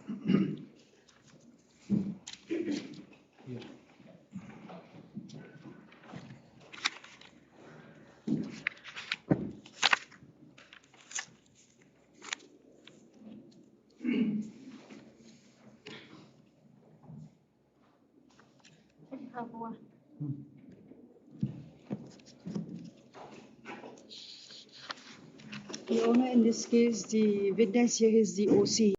Here. Your Honor, in this case, the witness here is the OC.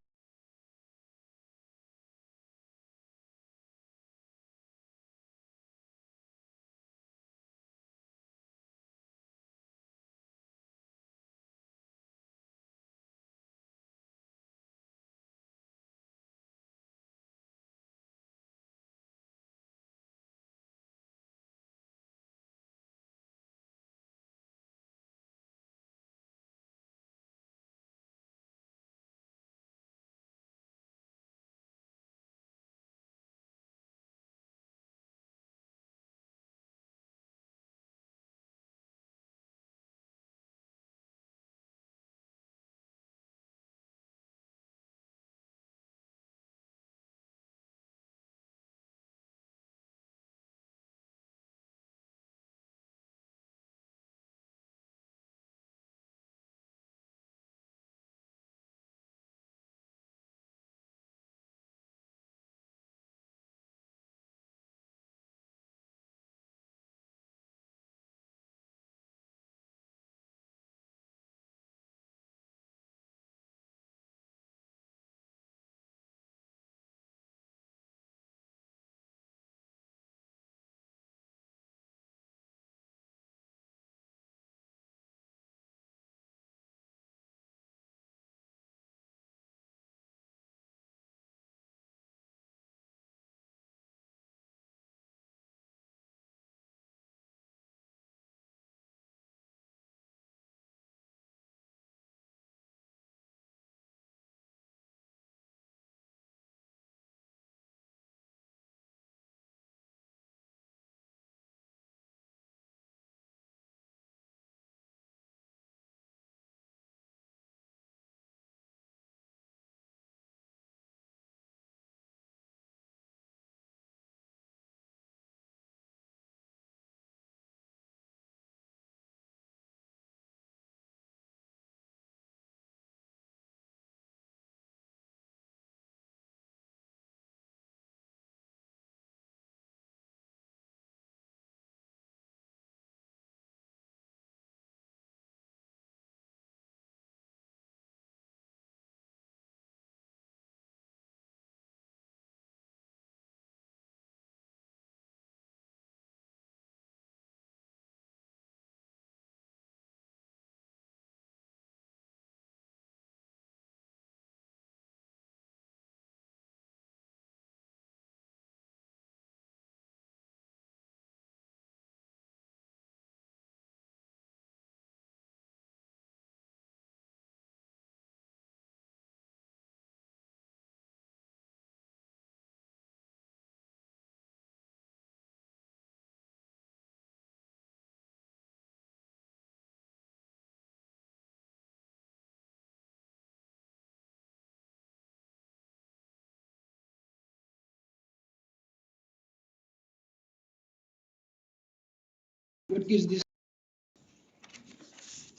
What is this?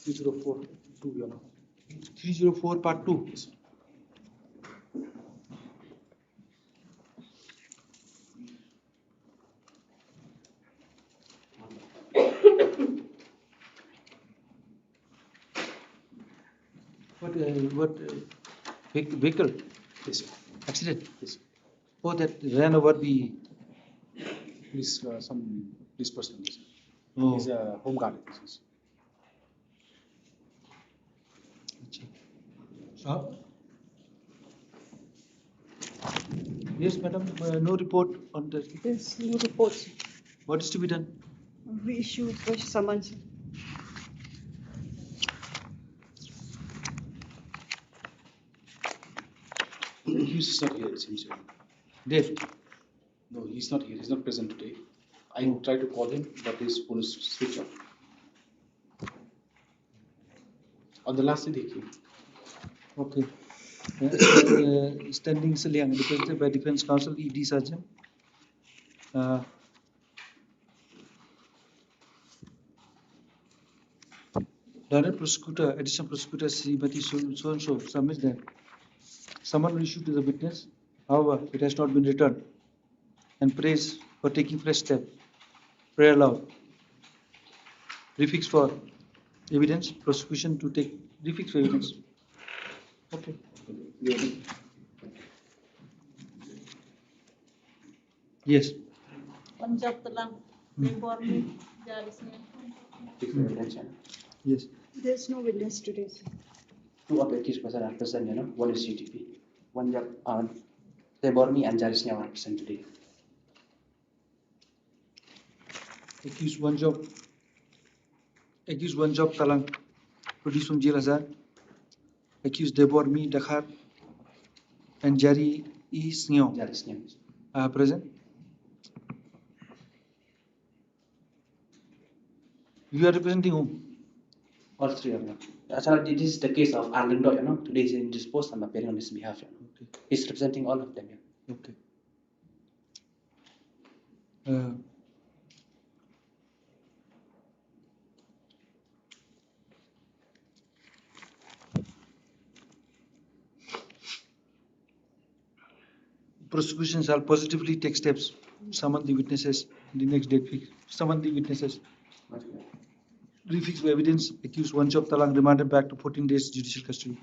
304 2, Your Honor. 304 part 2. What vehicle? Yes. Accident. Yes. Oh, that ran over the police, some police person. Yes. Oh. He's a home guard. Yes. Yes, madam. No report on that. There's no reports. What is to be done? We issue fresh summons. The accused is not here, it seems. Dave? No, he's not here. He's not present today. I tried to call him, but his phone is switched off. On the last day he came. Okay. Standing Seliang, represented by Defense Counsel E.D. Sarjan. Direct prosecutor, additional prosecutor Srimati so-and-so submits that summon issued to the witness, however, it has not been returned, and prays for taking fresh step. Prayer aloud. Refix for evidence, prosecution to take refix for evidence. Okay. Yes. Punjab telang reformi garisnya. Yes. There's no witness today, sir. Two of the accused persons are present, one is UTP. One job Tebormi and Jarisnya are present today. Accused one job Talang, produced from Jail Azhar. Accused Debormi Dakhar and Jari E. Snyo Jarisnya. are present. You are representing whom? All three of them. Actually, this is the case of Arlindo, Today is indisposed. I'm appearing on his behalf. Okay. He's representing all of them. Okay. Prosecution shall positively take steps, summon the witnesses, the next date fix, summon the witnesses, refix the evidence, accused one job Talang remanded back to 14 days judicial custody.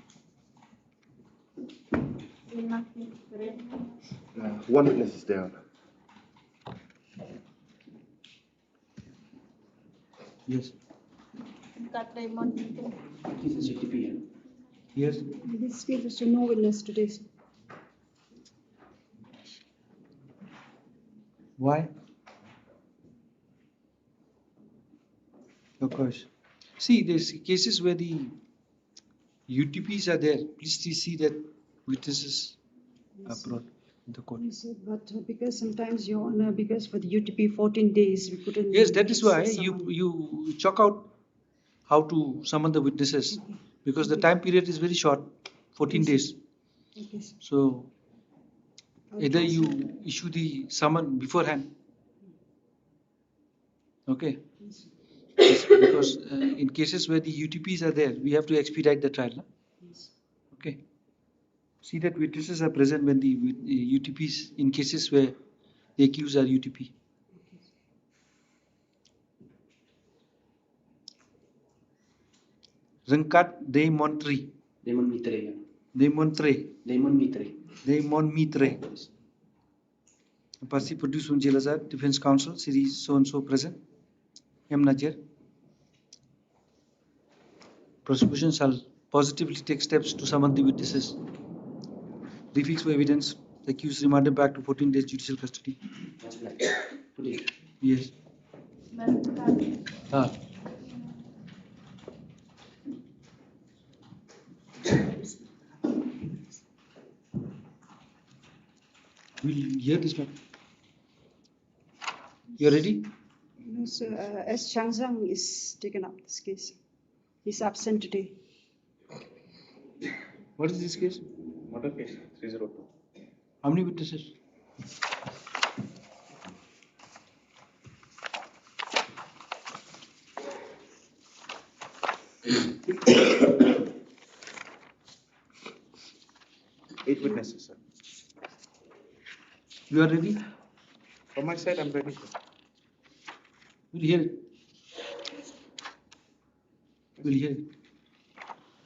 One witness is there. Yes. This is UTP. Yes. In this case, there's no witness today, sir. Why? Of course. See, there's cases where the UTPs are there. Please see that witnesses are brought in the court. Yes, sir, but because sometimes, Your Honor, because for the UTP 14 days, we couldn't. Yes, that is why summon. you chalk out how to summon the witnesses, because the time period is very short, 14 days. Okay, sir. So I'll either transfer. you issue the summon beforehand. Okay. Yes, sir. Yes, because in cases where the UTPs are there, we have to expedite the trial. No? Yes. Okay. See that witnesses are present when the UTPs, in cases where the accused are UTP. Rengkat Demontre. Demon Mitre. Demontre. Demon Mitre. Demon Mitre. Pasi produced from Jail Azhar, Defense Counsel, series so and so present. M. Najir. Prosecution shall positively take steps to summon the witnesses. Refix for evidence. The accused remanded back to 14 days judicial custody. Today. Yes. Ah. We'll hear this one. You ready? No, sir. S. Changzang is taken up this case. He's absent today. What is this case? Murder case 302. How many witnesses? Eight witnesses, sir. You are ready? From my side, I'm ready, sir. We'll hear it. We'll hear it.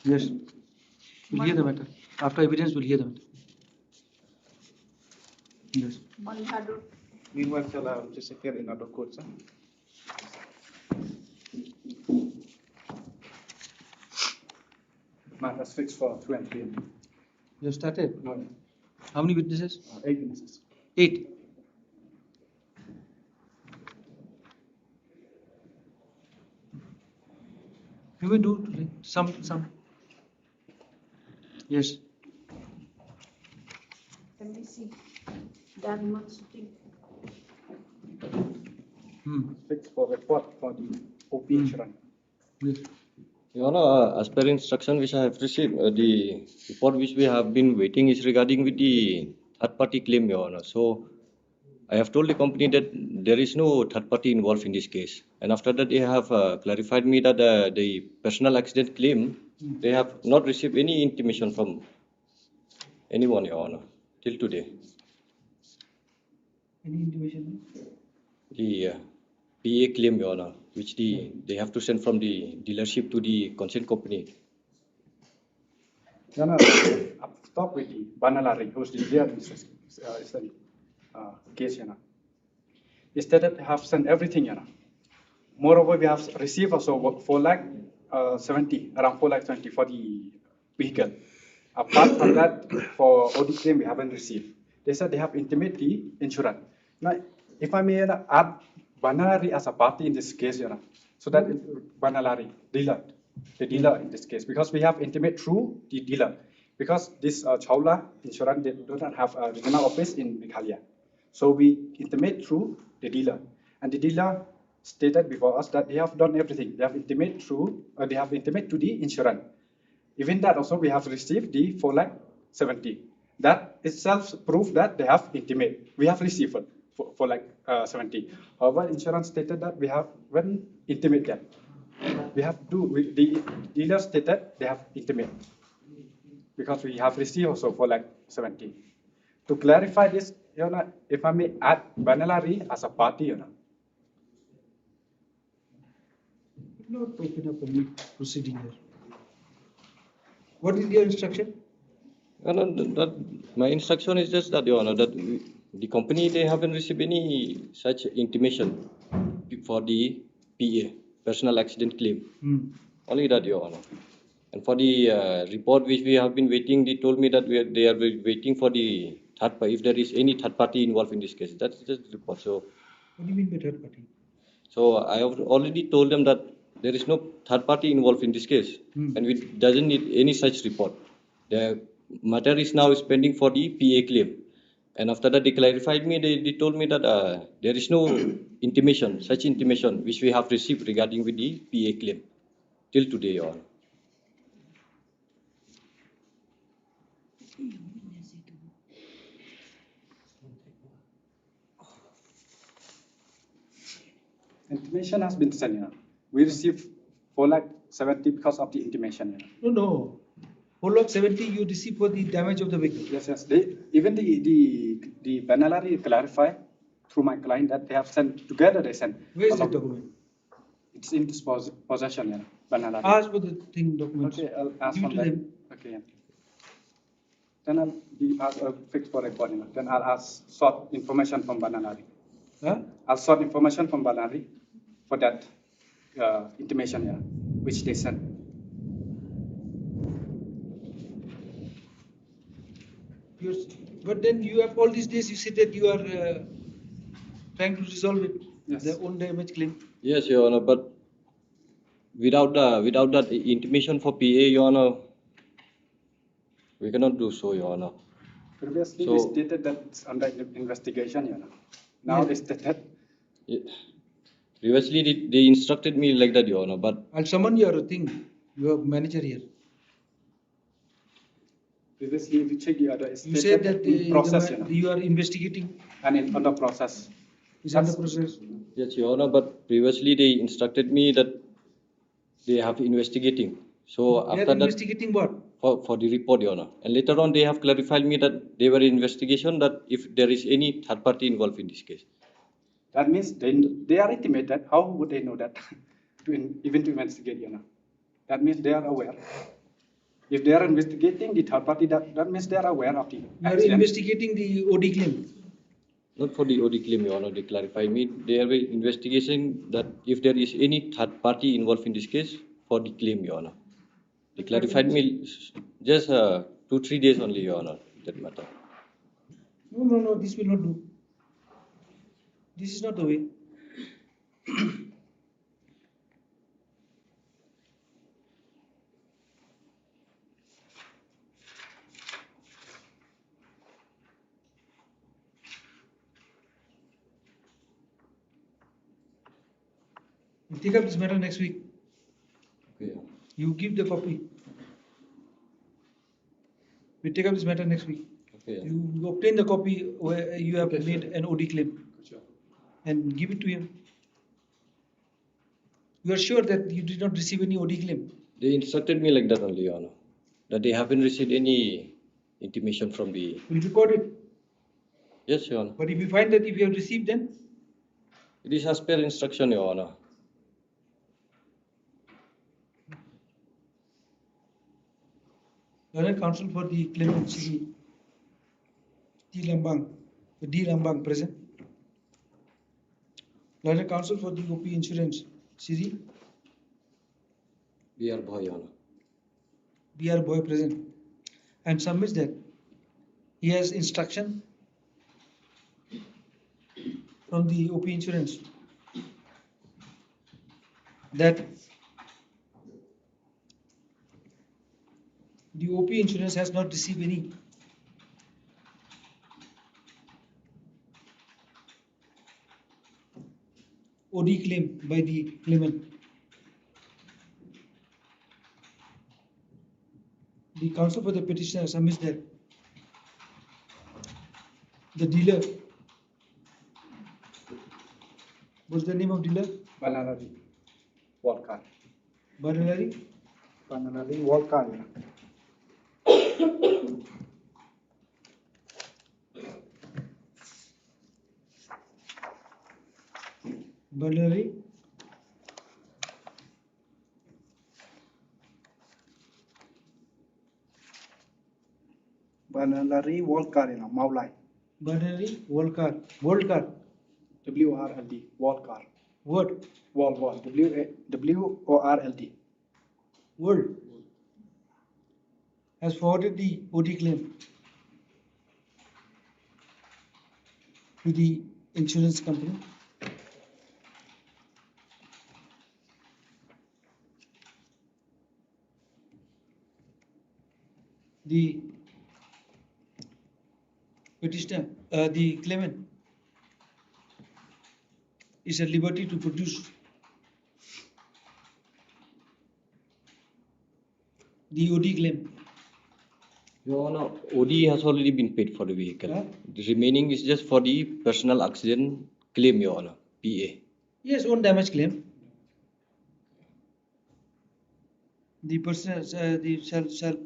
Yes. We'll hear the matter. After evidence, we'll hear the matter. Yes. Meanwhile, shall I just appear in other courts, sir? Matter is fixed for 12 p.m. You have started? No, How many witnesses? 8 witnesses. 8. You may do today. Some. Yes. MDC Dharma shooting. Hmm. Fixed for report for the OP insurance. Yes. Your Honor, as per instruction which I have received, the report which we have been waiting is regarding with the third party claim, Your Honor. So I have told the company that there is no third party involved in this case. And after that, they have clarified me that the personal accident claim, they have not received any intimation from anyone, Your Honor, till today. Any intimation? The PA claim, Your Honor, which they have to send from the dealership to the concerned company. Your Honor, I've talked with the Banalari, who's the there in this case, Your Honor. He stated they have sent everything, Your Honor. Moreover, we have received also 4 lakh 70, around 4 lakh 20 for the vehicle. Apart from that, for OD claim, we haven't received. They said they have intimate the insurance. Now, if I may add Banalari as a party in this case, Your Honor, so that Banalari, dealer, the dealer in this case, because we have intimate through the dealer. Because this Chawla insurance, they do not have a regional office in Meghalaya. So we intimate through the dealer. And the dealer stated before us that they have done everything. They have intimate through, they have intimate to the insurance. Even that also we have received the 4 lakh 70. That itself proof that they have intimate. We have received 4 lakh 70. However, insurance stated that we have when intimate that. We have the dealer stated they have intimate. Because we have received also 4 lakh 70. To clarify this, Your Honor, if I may add Banalari as a party, Your Honor. Not open up any proceeding here. What is your instruction? Your Honor, my instruction is just that, Your Honor, that the company, they haven't received any such intimation for the PA, personal accident claim. Only that, Your Honor. And for the report which we have been waiting, they told me that they are waiting for the third party, if there is any third party involved in this case. That's just the report. So, What do you mean by third party? so I have already told them that there is no third party involved in this case, and we doesn't need any such report. The matter is now pending for the PA claim. And after that, they clarified me, they told me that there is no intimation, such intimation, which we have received regarding with the PA claim till today, Your Honor. Intimation has been sent, Your Honor. We received 4 lakh 70 because of the intimation, Your Honor. No. 4 lakh 70 you receive for the damage of the vehicle. Yes, yes. Even the Banalari clarify through my client that they have sent together. They sent. Where is the document? It's in this possession, Your Honor. Banalari. Ask for the thing documents. Okay, I'll ask Give for it to that. them. Okay, yeah. Then I'll fix for record, you know. Then I'll ask sort information from Banalari. Huh? I'll sort information from Banalari for that intimation, yeah, which they sent. But then you have all these days you said that you are trying to resolve it, Yes. the own damage claim. Yes, Your Honor, but without that intimation for PA, Your Honor, we cannot do so, Your Honor. Previously, So- we stated that it's under investigation, you know. Now they stated, Previously, they instructed me like that, Your Honor, but I'll summon your thing, your manager here. previously, if you check the other, it's You said stated that in process, you know, you are investigating, and in under process. is under That's- process. yes, Your Honor, but previously they instructed me that they have investigating. So They after are that, investigating what? for the report, Your Honor, and later on they have clarified me that they were in investigation that if there is any third party involved in this case. That means they are intimated. How would they know that? Even to investigate, you know. That means they are aware. If they are investigating the third party, that means they are aware of the You are accident. investigating the OD claim. Not for the OD claim, Your Honor, they clarified me. They were investigating that if there is any third party involved in this case for the claim, Your Honor. They clarified me just 2-3 days only, Your Honor, that matter. No, this will not do. This is not the way. We'll take up this matter next week. Okay. You give the copy. We take up this matter next week. Okay. You obtain the copy where you have made an OD claim and give it to him. You are sure that you did not receive any OD claim? They instructed me like that only, Your Honor, that they haven't received any intimation from the. We'll record it. Yes, Your Honor. But if you find that if you have received, then It is as per instruction, Your Honor. Learned counsel for the claimant Sri D. Lambang present. Learned counsel for the OP insurance Sri We are boy, Your Honor. B.R. Boy present and submits that he has instruction from the OP insurance that the OP insurance has not received any OD claim by the claimant. The counsel for the petitioner submits that the dealer, what's the name of dealer? Banalari Walker. Banalari Banalari Walker. Banalari Banalari Walker, Maulai. Banalari World Car WRLD, Walker. Word Wall, WORLD. World has forwarded the OD claim to the insurance company. The petitioner, the claimant is at liberty to produce the OD claim. Your Honor, OD has already been paid for the vehicle. Huh? The remaining is just for the personal accident claim, Your Honor, PA. Yes, own damage claim. The person shall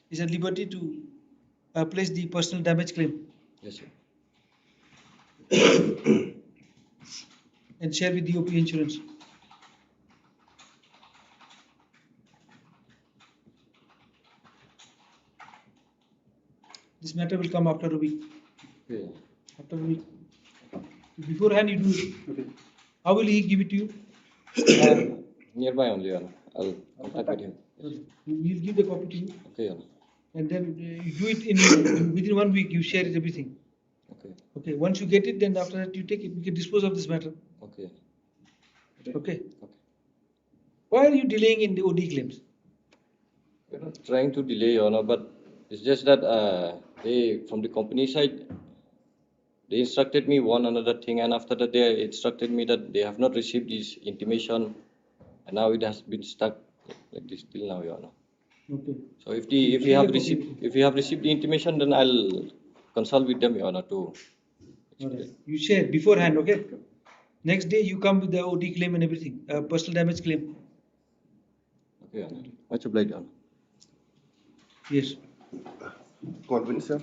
is at liberty to place the personal damage claim Yes, sir. and share with the OP insurance. This matter will come after a week. Okay. After a week. Beforehand, you do it. Okay. How will he give it to you? Nearby only, Your Honor. I'll contact with him. He will give the copy to you, Okay, Your Honor. and then you do it in within 1 week. You share it everything. Okay. Okay. Once you get it, then after that you take it. We can dispose of this matter. Okay. Okay. Okay. Why are you delaying in the OD claims? We're not trying to delay, Your Honor, but it's just that they, from the company side, they instructed me one another thing, and after that they instructed me that they have not received this intimation, and now it has been stuck like this till now, Your Honor. Okay. So if you have received the intimation, then I'll consult with them, Your Honor, to All right. You share beforehand, okay? Next day you come with the OD claim and everything, personal damage claim. Okay, Your Honor. Much obliged, Your Honor. Yes. Convince sir.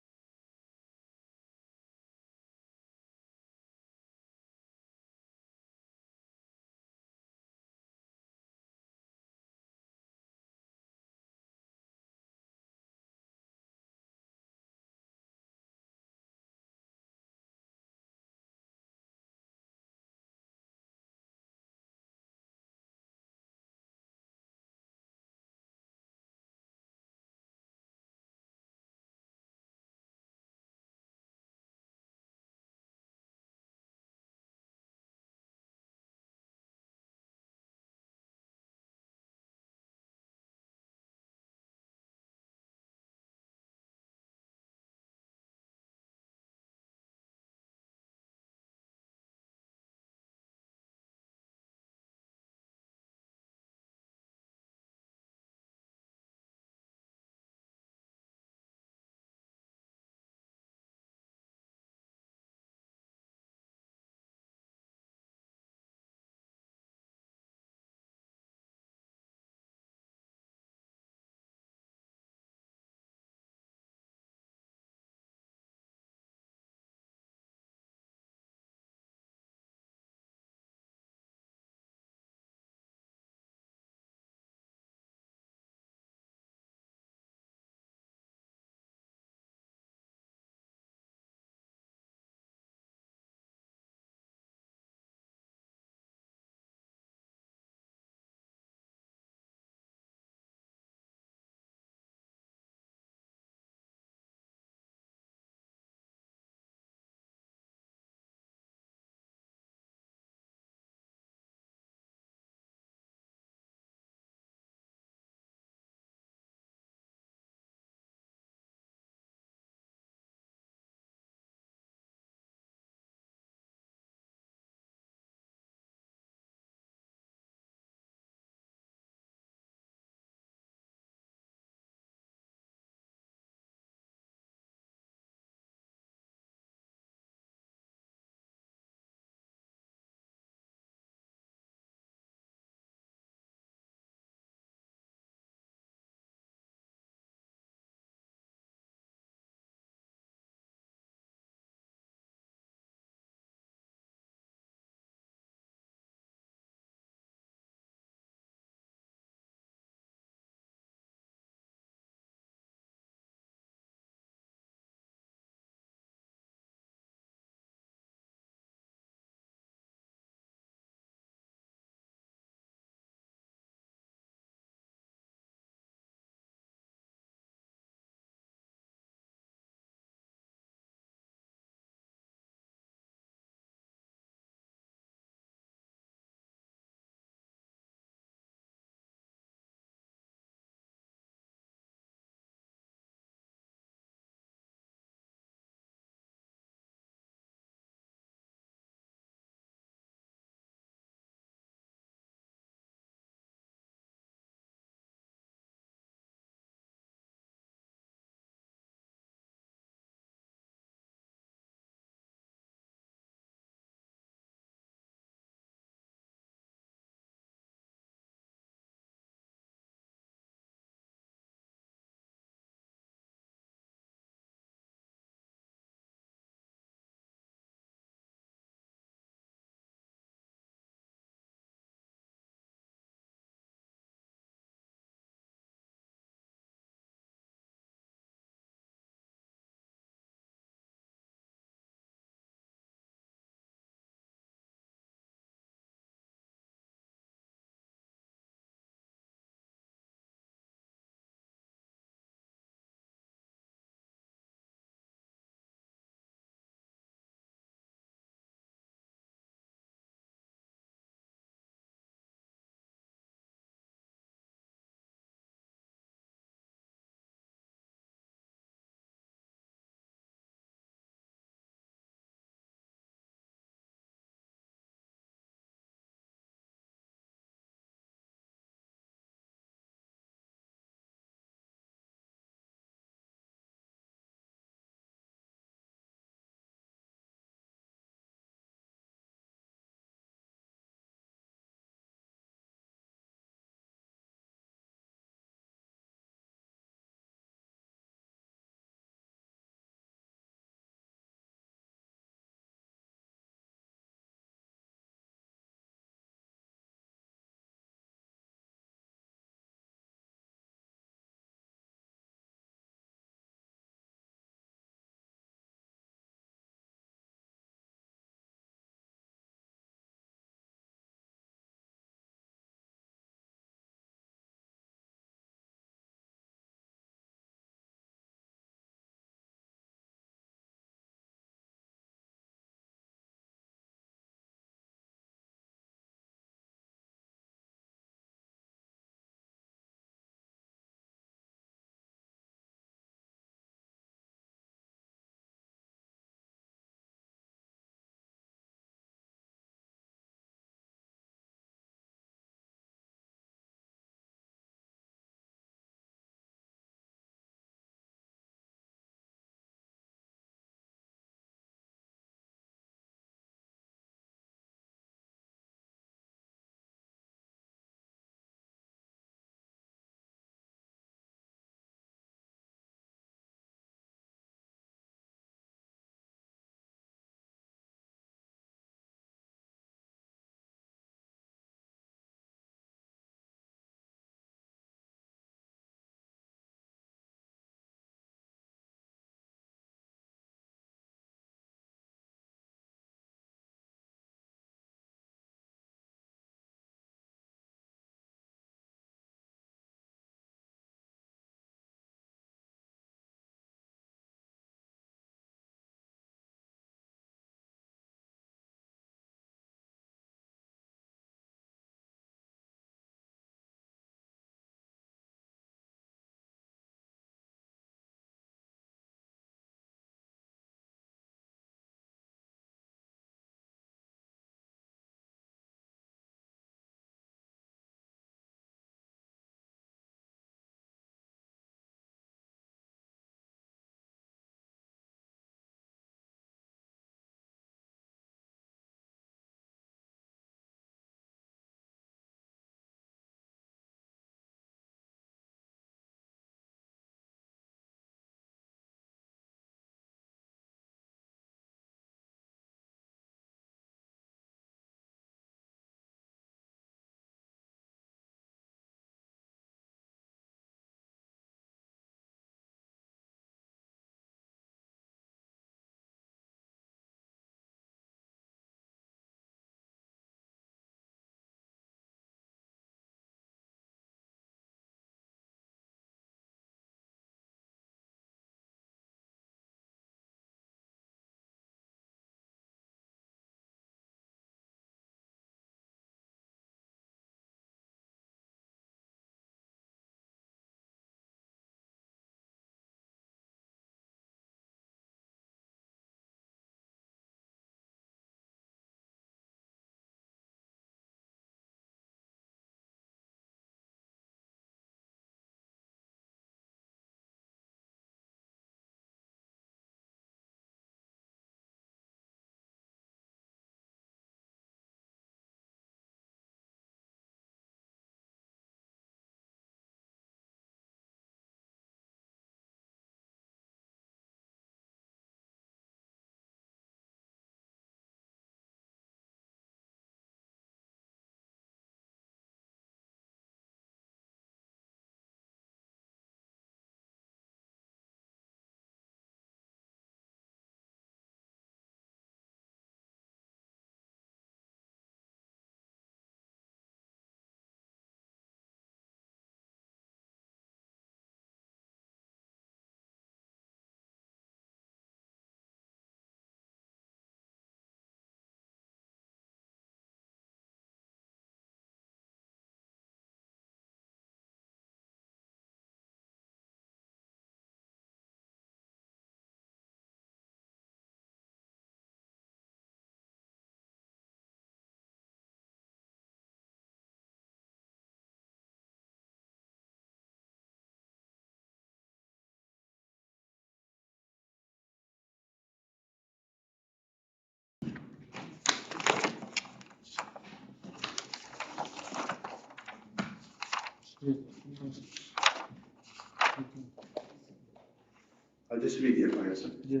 I'll just read the FIR, sir. Yeah.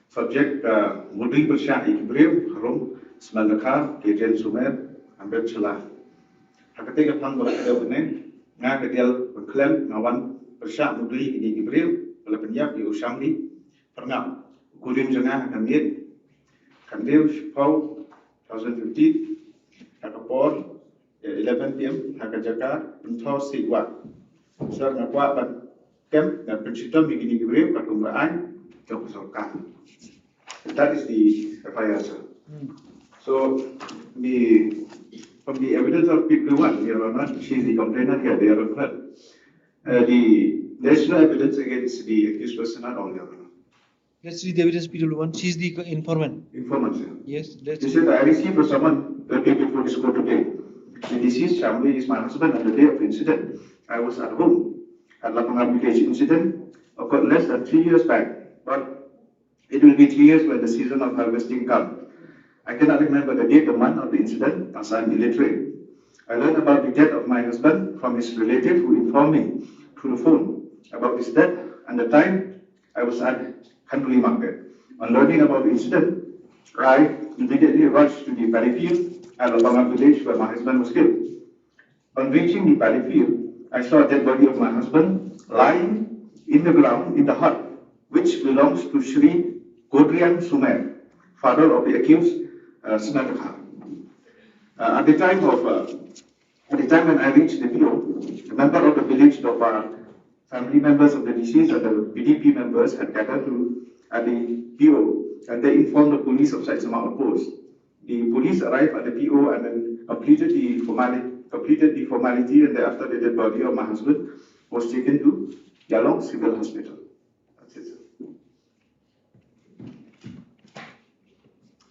Subject Mudri Persya Ibril Harum Smandaka Kejen Sumer Ambet Salah. Hakati Kapang Bakada Bene Nga Kedel Beklem Ngawan Persya Mudri Ibril Balapenyap di Usamli Pernah Kulim Jengah Kamit Kandil Shpau 2015 Hakapor 11 p.m. Hakajaka Pentau Sigwa Sir Ngakwa Ban Kem dan Pensitam Begini Ibril Katumraan Jokosokan. That is the FIR, sir. So, from the evidence of people one, Your Honor, she is the complainant here, they are referred. There is no evidence against the accused person at all, Your Honor. Let's read the evidence, P1. She is the informant. Informant, sir. Yes, let's He read. said, I received a summons the day before this court today. The deceased family is my husband on the day of the incident. I was at home. At Lapangan village incident occurred less than 3 years back, but it will be 3 years when the season of harvesting comes. I cannot remember the date, the month of the incident, as I am illiterate. I learned about the death of my husband from his relative who informed me through the phone about his death and the time I was at Kanduli market. On learning about the incident, I immediately rushed to the paddy field at Lapangan village where my husband was killed. On reaching the paddy field, I saw a dead body of my husband lying in the ground in the hut, which belongs to Shri Godrian Sumer, father of the accused Snataka. At the time when I reached the PO, a member of the village of our family members of the deceased and the BDP members had gathered at the PO, and they informed the police of such amount of post. The police arrived at the PO and then completed the formality, and thereafter the dead body of my husband was taken to Yalong Civil Hospital. That's it, sir.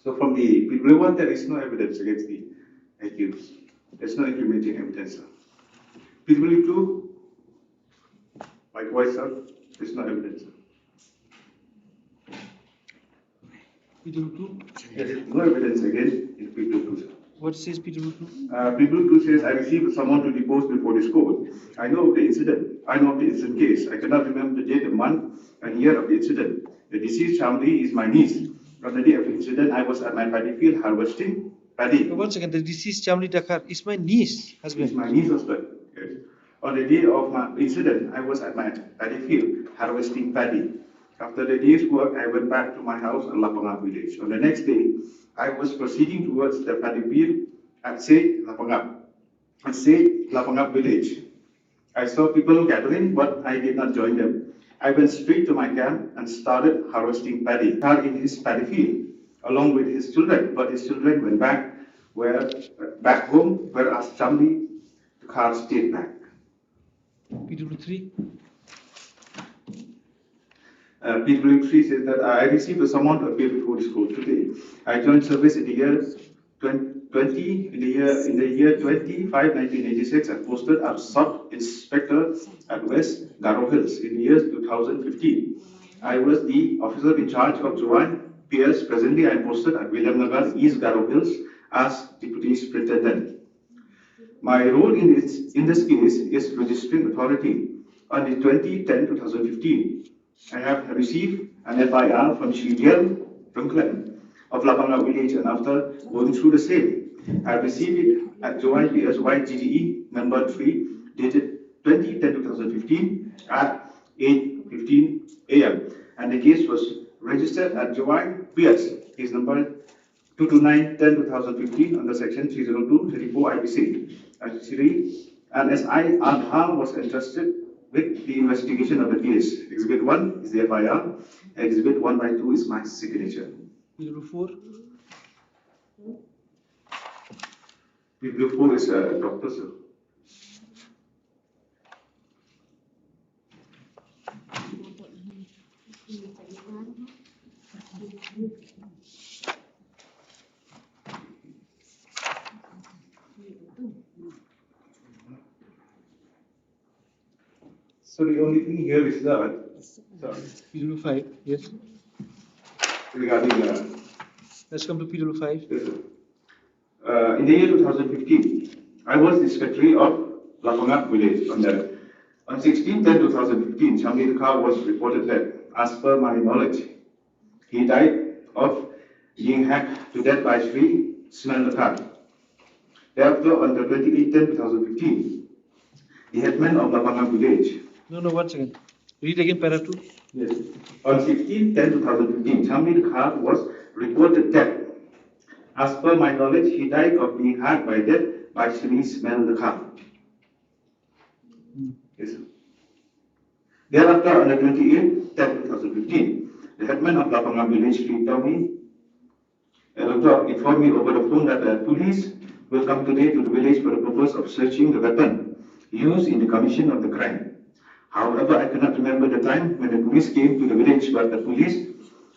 So from the people one, there is no evidence against the accused. There's no incriminating evidence, sir. People two, likewise, sir, there's no evidence, sir. P2. There is no evidence against people two, sir. What says P2? People two says, I received someone to depose before this court. I know of the incident. I know of the incident case. I cannot remember the date, the month, and year of the incident. The deceased family is my niece. On the day of the incident, I was at my paddy field harvesting paddy. 1 second, the deceased Chamli Dakar is my niece husband. It's my niece husband. Yes. On the day of my incident, I was at my paddy field harvesting paddy. After the day's work, I went back to my house in Lapangan village. On the next day, I was proceeding towards the paddy field at say Lapangan village. I saw people gathering, but I did not join them. I went straight to my camp and started harvesting paddy in his paddy field, along with his children. But his children went back home, whereas Chamli, the car stayed back. P3. P3 says that I received a summons to appear before this court today. I joined service in the year 1986, and posted as sub-inspector at West Garo Hills in the year 2015. I was the officer in charge of Joanne Pierce. Presently, I am posted at William Nagar, East Garo Hills as deputy superintendent. My role in this case is registering authority. On the 2010-2015, I have received an FIR from Shridial Rungklen of Lapangan village, and after going through the same, I received it at Joint PSY GDE number 3 dated 2010-2015 at 8:15 a.m. and the case was registered at Joint PS, case number 229-10-2015 under section 302-34 IPC. And SI Adha was entrusted with the investigation of the case. Exhibit 1 is the FIR. Exhibit 1 by 2 is my signature. P4. P4 is a doctor, sir. So the only thing here is that, P5, yes. Regarding Let's come to P5. yes, in the year 2015, I was the secretary of Lapangak village on that. On 16/10/2015, Chamli Kha was reported dead. As per my knowledge, he died of being hacked to death by Sri Smell Kha. Thereafter, on the 28/10/2015, the headman of Lapangak village. No, 1 second. Read again para 2. Yes. On 16/10/2015, Chamli Kha was reported dead. As per my knowledge, he died of being hacked by death by Sri Smell Kha. Yes. Thereafter, on the 28/10/2015, the headman of Lapangak village, Sri Tommy, informed me over the phone that the police will come today to the village for the purpose of searching the weapon used in the commission of the crime. However, I cannot remember the time when the police came to the village, but the police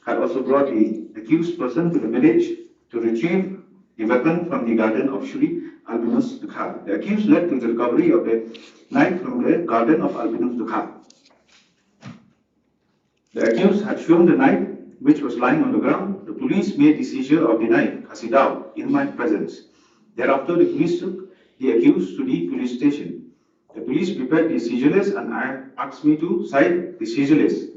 had also brought the accused person to the village to retrieve the weapon from the garden of Sri Albinus Dukha. The accused led to the recovery of the knife from the garden of Albinus Dukha. The accused had shown the knife which was lying on the ground. The police made the seizure of the knife, Kasidao, in my presence. Thereafter, the police took the accused to the police station. The police prepared the seizure list and asked me to sign the seizure list.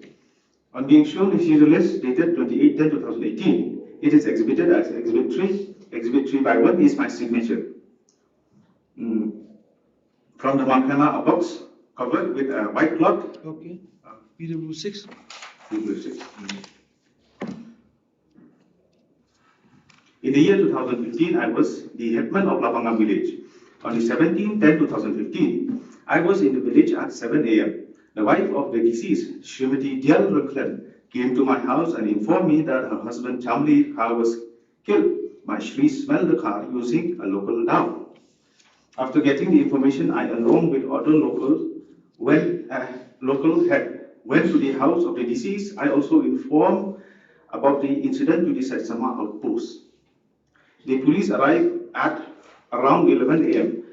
On being shown the seizure list dated 28/10/2018, it is exhibited as Exhibit 3. Exhibit 3/1 is my signature. From the Mankana box covered with a white cloth. Okay. PW6. PW6. In the year 2015, I was the headman of Lapangak village. On the 17/10/2015, I was in the village at 7 a.m. The wife of the deceased, Srimati Dial Ruklan, came to my house and informed me that her husband Chamli Kha was killed by Sri Smell Kha using a local dao. After getting the information, I, along with other locals, went to the house of the deceased. I also informed about the incident to the Satsama outpost. The police arrived at around 11 a.m.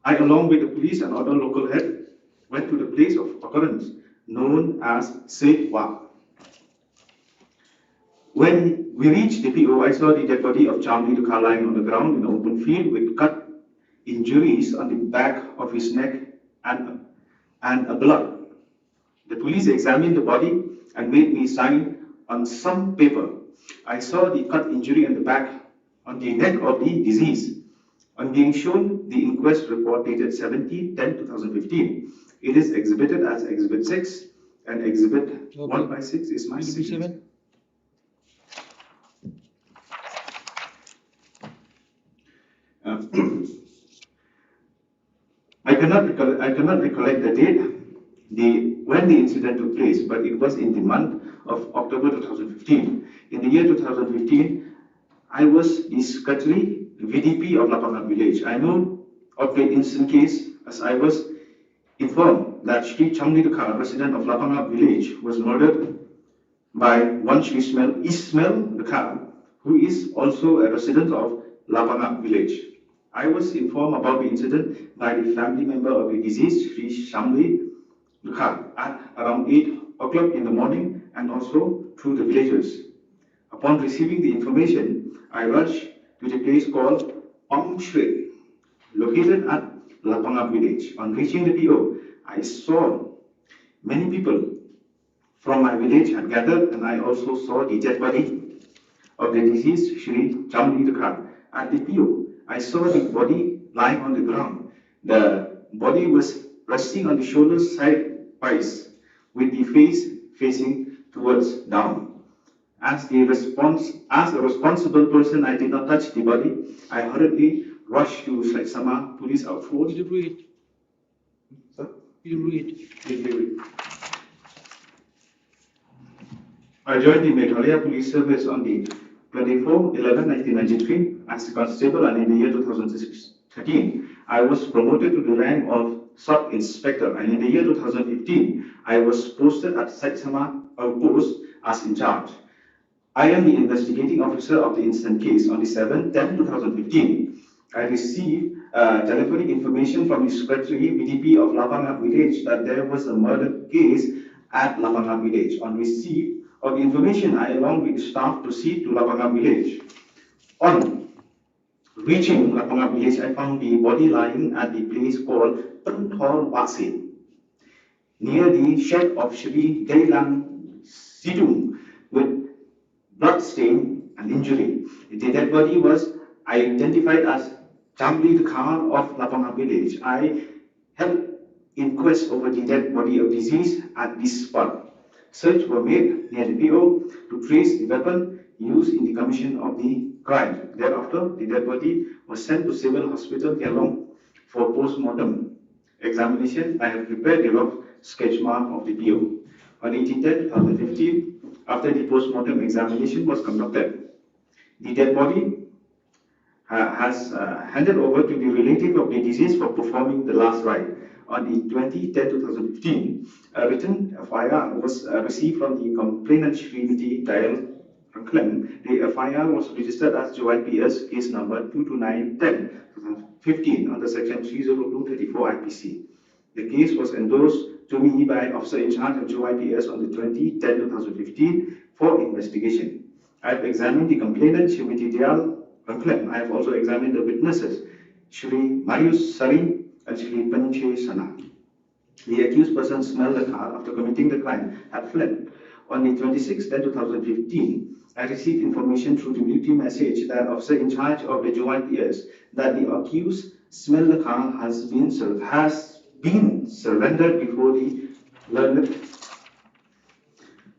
I, along with the police and other local head, went to the place of occurrence, known as Sewa. When we reached the PO, I saw the dead body of Chamli Kha lying on the ground in the open field with cut injuries on the back of his neck and a blood. The police examined the body and made me sign on some paper. I saw the cut injury on the back, on the neck of the deceased. On being shown the inquest report dated 17/10/2015, it is exhibited as Exhibit 6, and Exhibit 1/6 is my signature. I cannot recollect the date, when the incident took place, but it was in the month of October 2015. In the year 2015, I was the secretary VDP of Lapangak village. I know of the incident case as I was informed that Sri Chamli Kha, resident of Lapangak village, was murdered by one Sri Ismail Kha, who is also a resident of Lapangak village. I was informed about the incident by the family member of the deceased, Sri Chamli Kha, at around 8 o'clock in the morning, and also through the villagers. Upon receiving the information, I rushed to the place called Pang Shri, located at Lapangak village. On reaching the PO, I saw many people from my village had gathered, and I also saw the dead body of the deceased Sri Chamli Kha. At the PO, I saw the body lying on the ground. The body was resting on the shoulder side pies, with the face facing towards down. As a responsible person, I did not touch the body. I hurriedly rushed to Satsama police outpost. I joined the Meghalaya police service on the 24/11/1993 as a constable, and in the year 2013, I was promoted to the rank of sub-inspector, and in the year 2015, I was posted at Satsama outpost as in charge. I am the investigating officer of the incident case. On the 7/10/2015, I received telephonic information from the secretary VDP of Lapangak village that there was a murder case at Lapangak village. On receipt of the information, I, along with the staff, proceed to Lapangak village. On Reaching Lapangan village, I found the body lying at the place called Penthol Wasi, near the shed of Shri Dailang Sidung, with blood stain and injury. The dead body was identified as Jamli Khan of Lapangan village. I held inquest over the dead body of disease at this spot. Search were made near the PO to trace the weapon used in the commission of the crime. Thereafter, the dead body was sent to civil hospital Kelong for post-mortem examination. I have prepared the rough sketch map of the PO. On 18/10/2015, after the post-mortem examination was conducted, the dead body has handed over to the relative of the deceased for performing the last rite. On the 20/10/2015, a written FIR was received from the complainant Srimati Dayal Rangklem. The FIR was registered as JYPS case number 229/10/2015 under section 302/34 IPC. The case was endorsed to me by officer in charge of JYPS on the 20/10/2015 for investigation. I have examined the complainant Srimati Dayal Rangklem. I have also examined the witnesses Shri Marius Sari and Shri Panche Sana. The accused person smelled the car after committing the crime had fled. On the 26/10/2015, I received information through the duty message that officer in charge of the JYPS that the accused smelled the car has been surrendered before the learned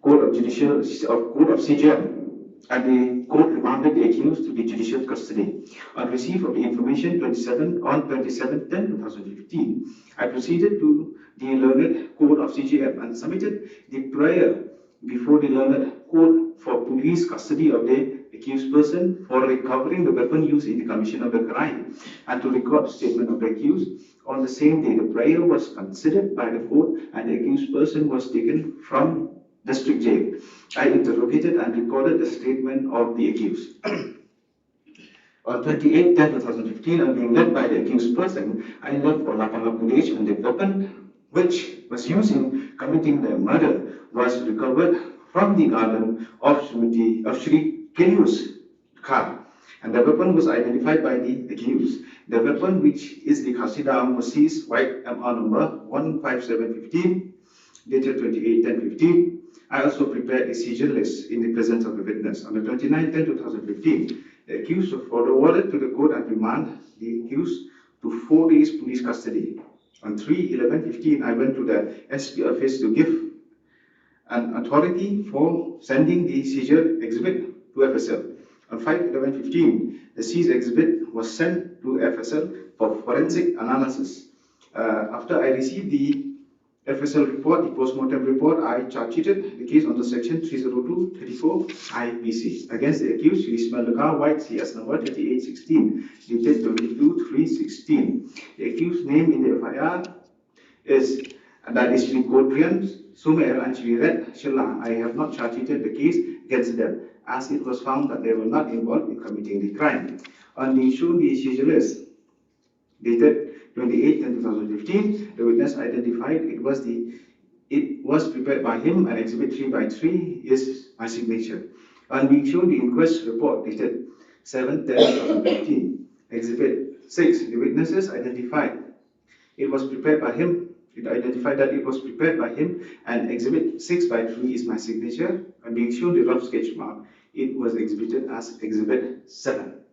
Court of CJM, and the court remanded the accused to the judicial custody. On receipt of the information on 27/10/2015, I proceeded to the learned court of CJM and submitted the prayer before the learned court for police custody of the accused person for recovering the weapon used in the commission of the crime and to record the statement of the accused. On the same day, the prayer was considered by the court and the accused person was taken from district jail. I interrogated and recorded the statement of the accused. On 28/10/2015, on being led by the accused person, I left for Lapangan village and the weapon which was used in committing the murder was recovered from the garden of Shri Kelius car. And the weapon was identified by the accused. The weapon, which is the Khasidam, was seized white MR number 15715, dated 28/10/15. I also prepared a seizure list in the presence of the witness. On the 29/10/2015, the accused was forwarded to the court and remanded the accused to 4 days police custody. On 3/11/15, I went to the SP office to give an authority for sending the seizure exhibit to FSL. On 5/11/15, the seized exhibit was sent to FSL for forensic analysis. After I received the FSL report, the post-mortem report, I charge sheeted the case under section 302/34 IPC against the accused, Shri Smelakar White, CS number 3816, dated 22/3/16. The accused name in the FIR is Shri Kodrian Sumer and Shri Red Shilla. I have not charge sheeted the case against them, as it was found that they were not involved in committing the crime. On the issue, the seizure list, dated 28/10/2015, the witness identified it was prepared by him, and exhibit 3/3 is my signature. On being shown the inquest report dated 7/10/2015, exhibit 6, the witnesses identified it was prepared by him. It identified that it was prepared by him, and exhibit 6/3 is my signature. On being shown the rough sketch mark, it was exhibited as exhibit 7.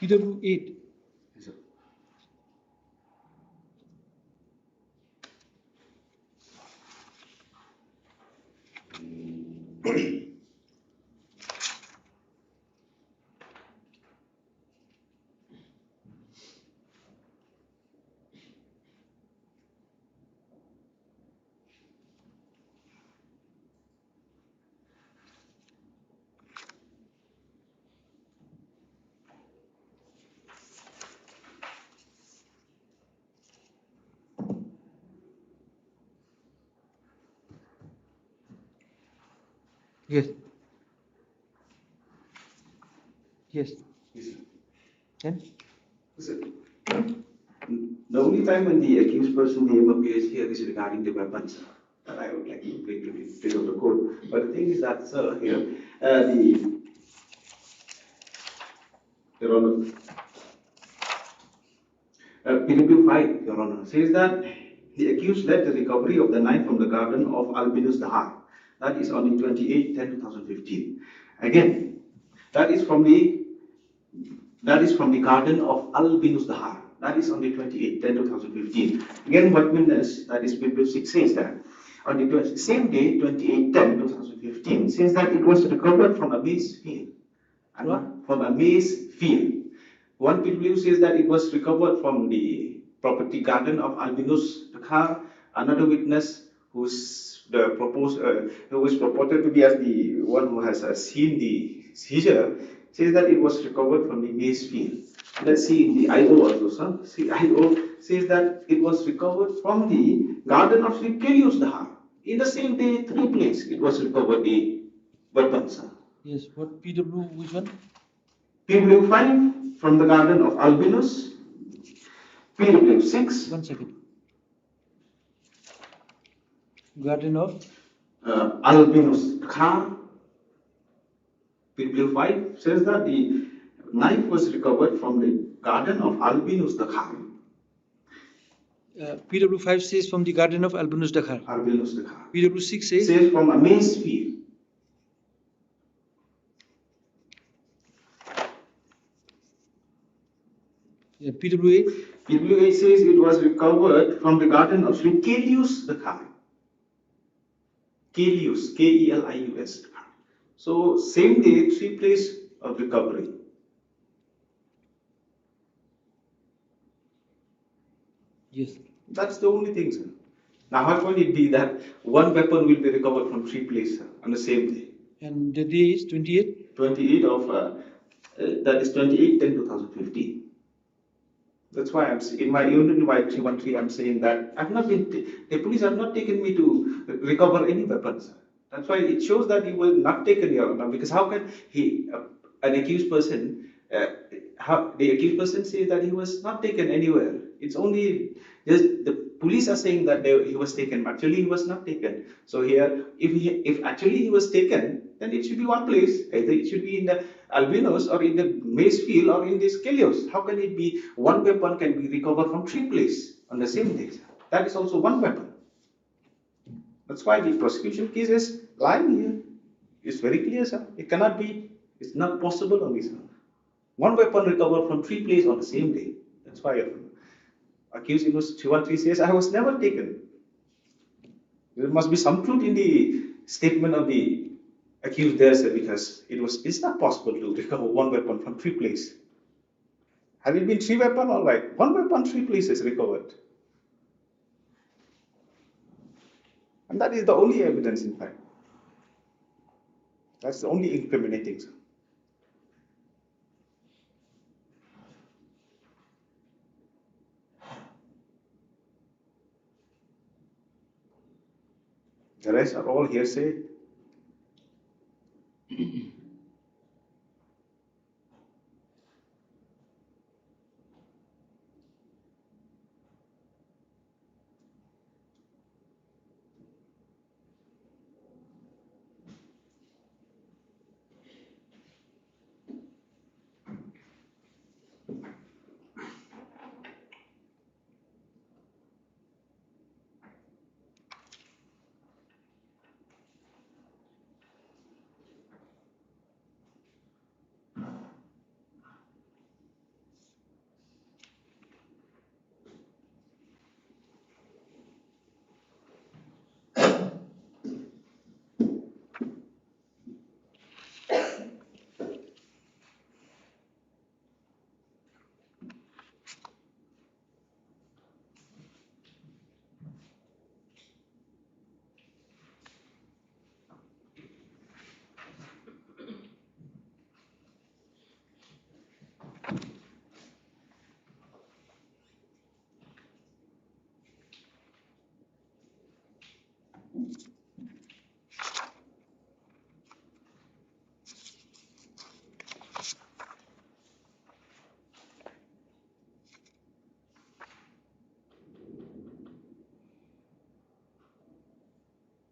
PW8. Yes. Yes. Yes, sir. Then Sir, the only time when the accused person name appears here is regarding the weapons that I would like to bring to the bring of the court. But the thing is that, sir, here, Your Honor, PW 5, Your Honor, says that the accused led the recovery of the knife from the garden of Albinus Dahar. That is on the 28/10/2015. Again, that is from the garden of Albinus Dahar. That is on the 28/10/2015. Again, what witness, that is PW 6, says that on the same day, 28/10/2015, says that it was recovered from a maize field. From a maize field. One PW says that it was recovered from the property garden of Albinus Dahar. Another witness who is purported to be as the one who has seen the seizure says that it was recovered from the maize field. Let's see in the IO also, sir. See, IO says that it was recovered from the garden of Sri Kelius Dahar. In the same day, 3 places it was recovered the weapon, sir. yes. What PW? Which one? PW 5 from the garden of Albinus. PW 6. 1 second. Garden of Albinus Dahar. PW 5 says that the knife was recovered from the garden of Albinus Dahar. PW 5 says from the garden of Albinus Dahar. Albinus Dahar. PW 6 says Says from a maize field. PW 8. PW 8 says it was recovered from the garden of Sri Kelius Dahar. Kelius, Kelius. So same day, 3 places of recovery. Yes. That's the only thing, sir. Now, how can it be that one weapon will be recovered from 3 places on the same day? And the day is 28. 28 of that is 28/10/2015. That's why I'm in my 313. I'm saying that I've not been. The police have not taken me to recover any weapons. That's why it shows that he was not taken here. Because how can he, an accused person, how the accused person says that he was not taken anywhere? It's only just the police are saying that he was taken. Actually, he was not taken. So here, if actually he was taken, then it should be one place. Either it should be in the Albinos or in the maize field or in this Kelios. How can it be one weapon can be recovered from 3 places on the same day? That is also one weapon. That's why the prosecution case is lying here. It's very clear, sir. It cannot be. It's not possible on this. One weapon recovered from 3 places on the same day. That's why accused in 313 says, I was never taken. There must be some truth in the statement of the accused there, sir, because it's not possible to recover one weapon from 3 places. Had it been 3 weapons, all right. One weapon, 3 places recovered. And that is the only evidence, in fact. That's the only incriminating, sir. The rest are all hearsay.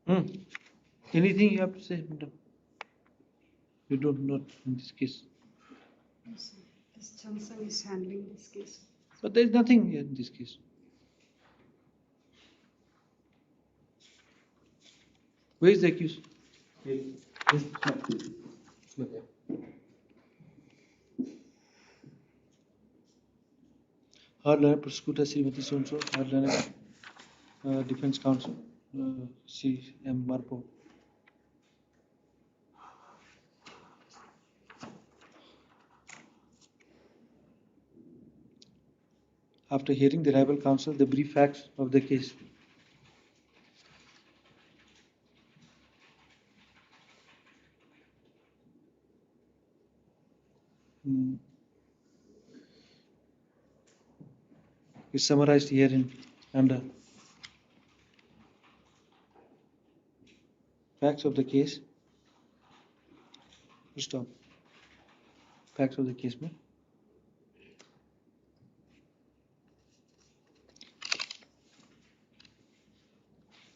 Anything you have to say, madam? You don't know in this case. Yes, Changsang is handling this case. But there is nothing in this case. Where is the accused? Her learned prosecutor Srimati Sonso, her learned defense counsel C. M. Marpo. After hearing the rival counsel, the brief facts of the case. Is summarized here in under facts of the case. Stop. Facts of the case, man.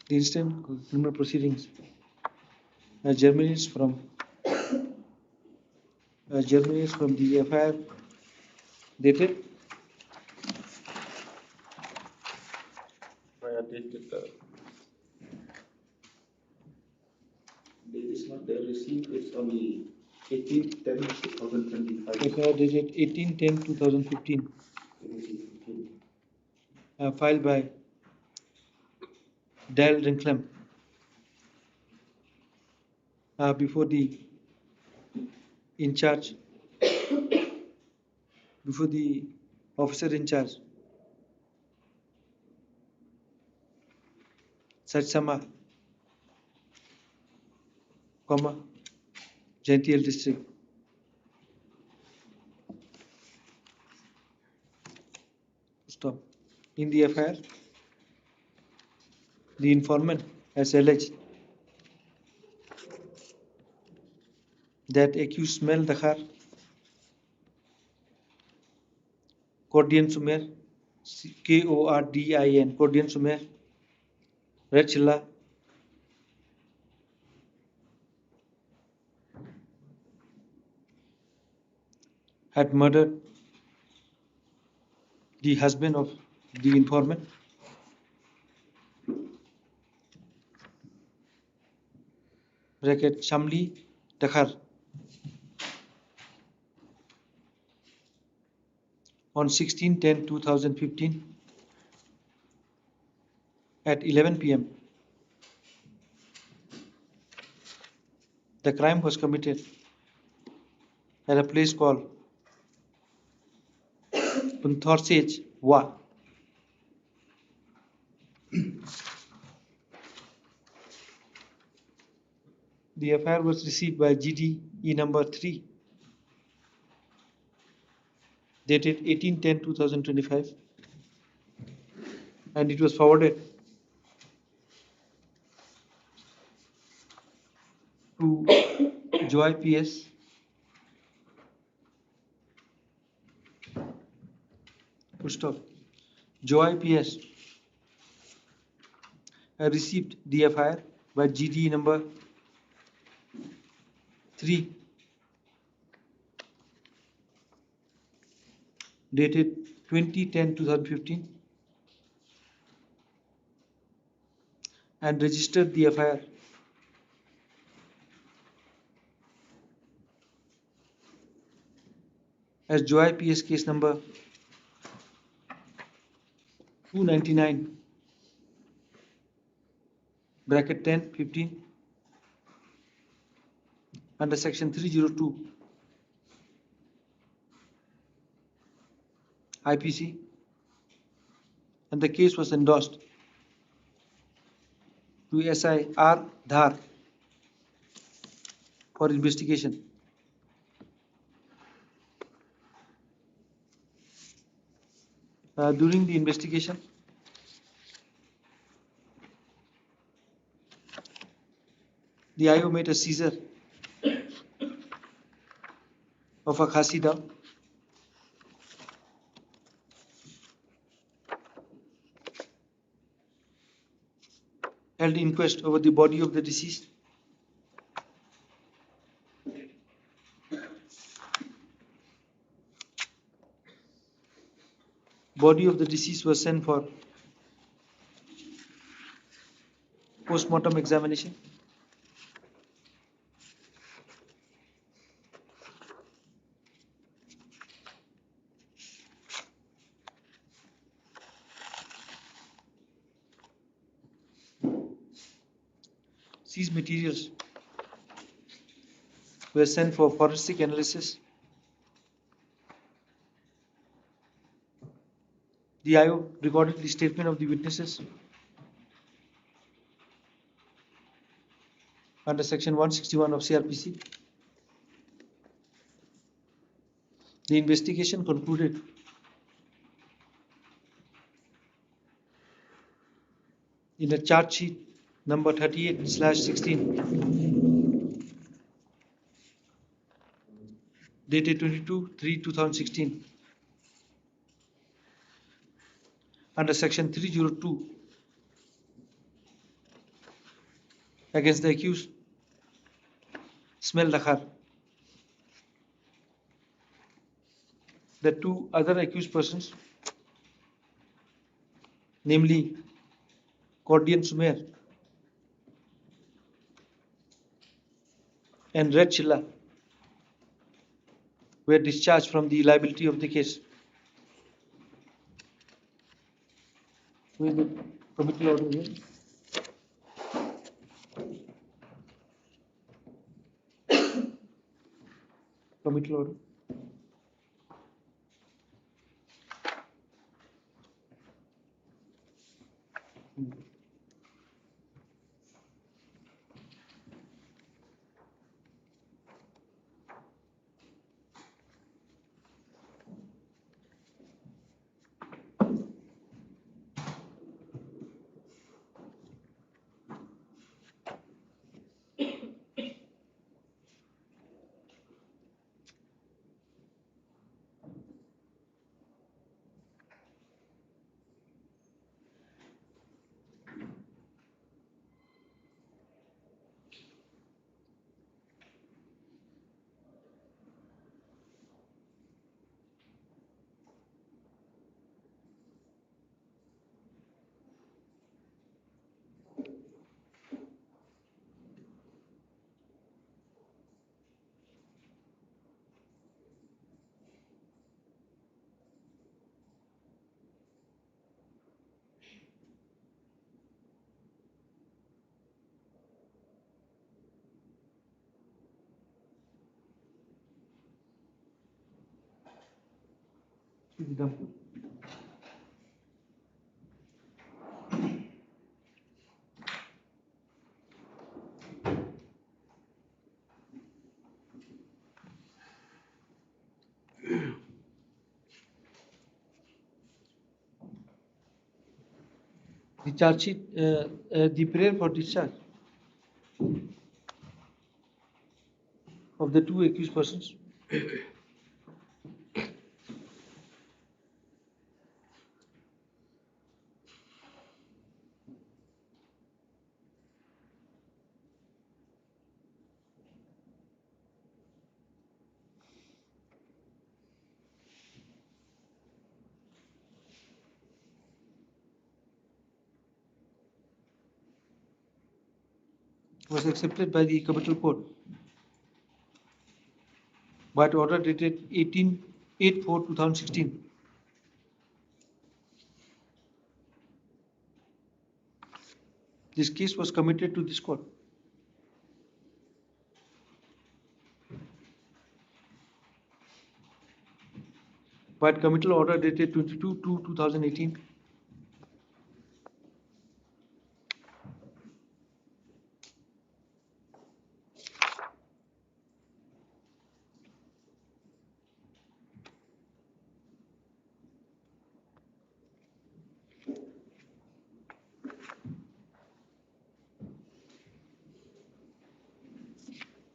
The instant criminal proceedings germinates from the FIR dated Date is not there, received, it's only 18/10/2025. FIR dated 18/10/2015, filed by Dale Rinclem before the in charge, before the officer in charge, Satsama, Jaintia district. Stop. In the FIR, the informant has alleged that accused Mel Dakhar, Kordian Sumer, Kordin, Kordian Sumer, Red Chilla, had murdered the husband of the informant, Shamli Dakhar, on 16/10/2015 at 11 p.m. The crime was committed at a place called Authorised Wa. The FIR was received by GDE number 3, dated 18/10/2025, and it was forwarded to Joy PS, Joy PS received the FIR by GDE number 3, dated 20/10/2015, and registered the FIR as Joy PS case number 299 (1015) under section 302 IPC, and the case was endorsed to SI R Dhar for investigation. During the investigation, the IO made a seizure of a khasi dog held inquest over the body of the deceased. Body of the deceased was sent for post-mortem examination. These materials were sent for forensic analysis. The IO recorded the statement of the witnesses under section 161 of CRPC. The investigation concluded in a charge sheet number 38/16 dated 22/3/2016 under section 302 against the accused Smel Dakhar. The two other accused persons, namely Cordian Sumer and Red Chilla, were discharged from the liability of the case. With the committee order here. Committee order. The charge sheet, the prayer for discharge of the two accused persons was accepted by the committal court by order dated 18/8/4/2016. This case was committed to this court. By committal order dated 22/2/2018.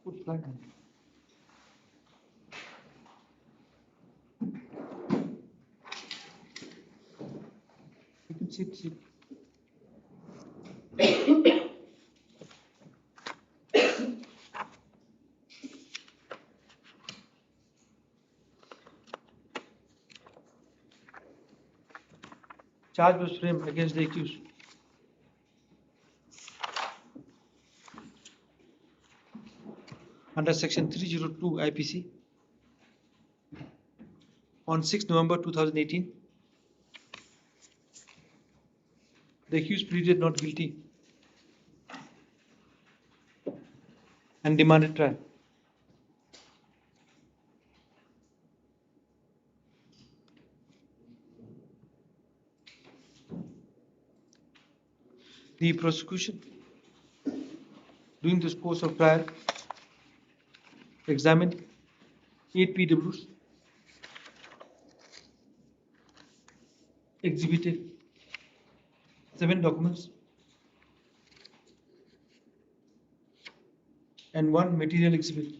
Put flag on. You can sit. charge was framed against the accused under section 302 IPC on 6 November 2018. The accused pleaded not guilty and demanded trial. The prosecution, during this course of trial, examined 8 PWs, exhibited 7 documents, and 1 material exhibit.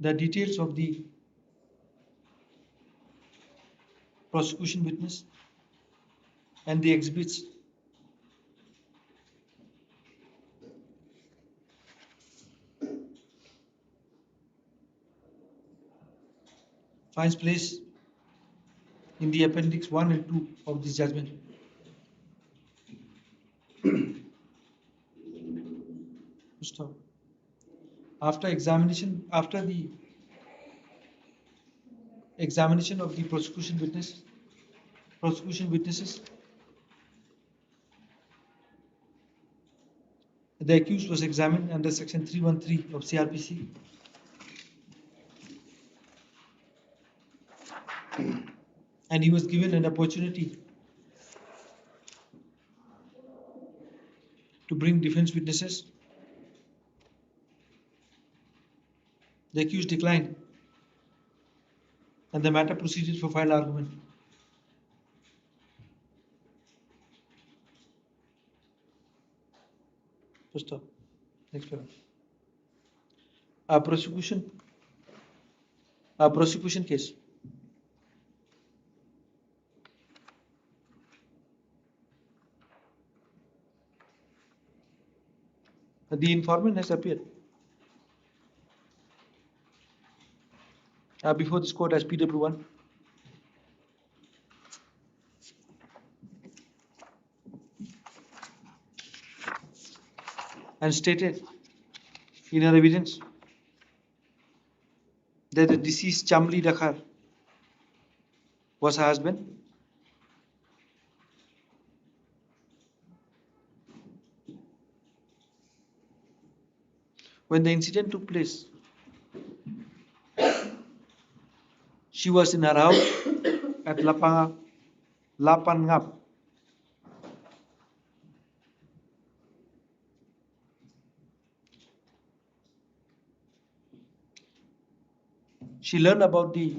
The details of the prosecution witness and the exhibits finds place in the appendix 1 and 2 of this judgment. Stop. After the examination of the prosecution witnesses, the accused was examined under section 313 of CRPC and he was given an opportunity to bring defense witnesses. The accused declined and the matter proceeded for final argument. Stop. Next paragraph. Our prosecution case. The informant has appeared before this court as PW1. And stated in her evidence that the deceased Chamli Dakhar was her husband. When the incident took place, she was in her house at Lapangap. She learned about the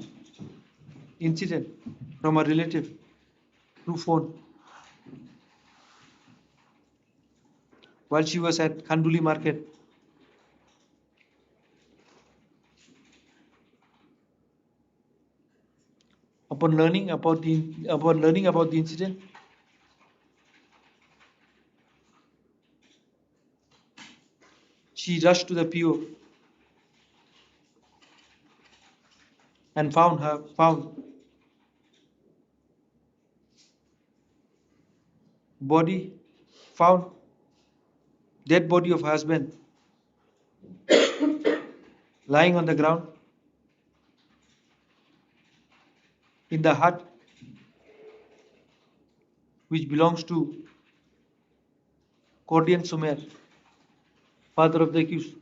incident from a relative through phone while she was at Khanduli market. Upon learning about the incident, she rushed to the PO and found dead body of her husband lying on the ground in the hut which belongs to Cordian Sumer, father of the accused.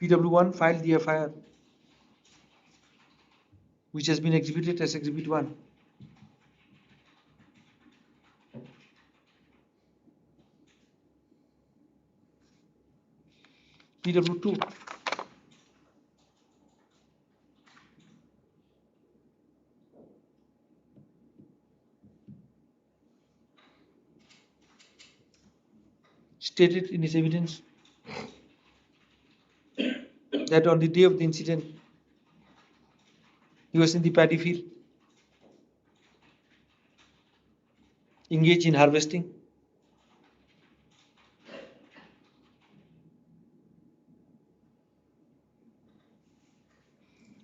PW1 filed the FIR, which has been exhibited as Exhibit 1. PW2 stated in his evidence that on the day of the incident, he was in the paddy field engage in harvesting.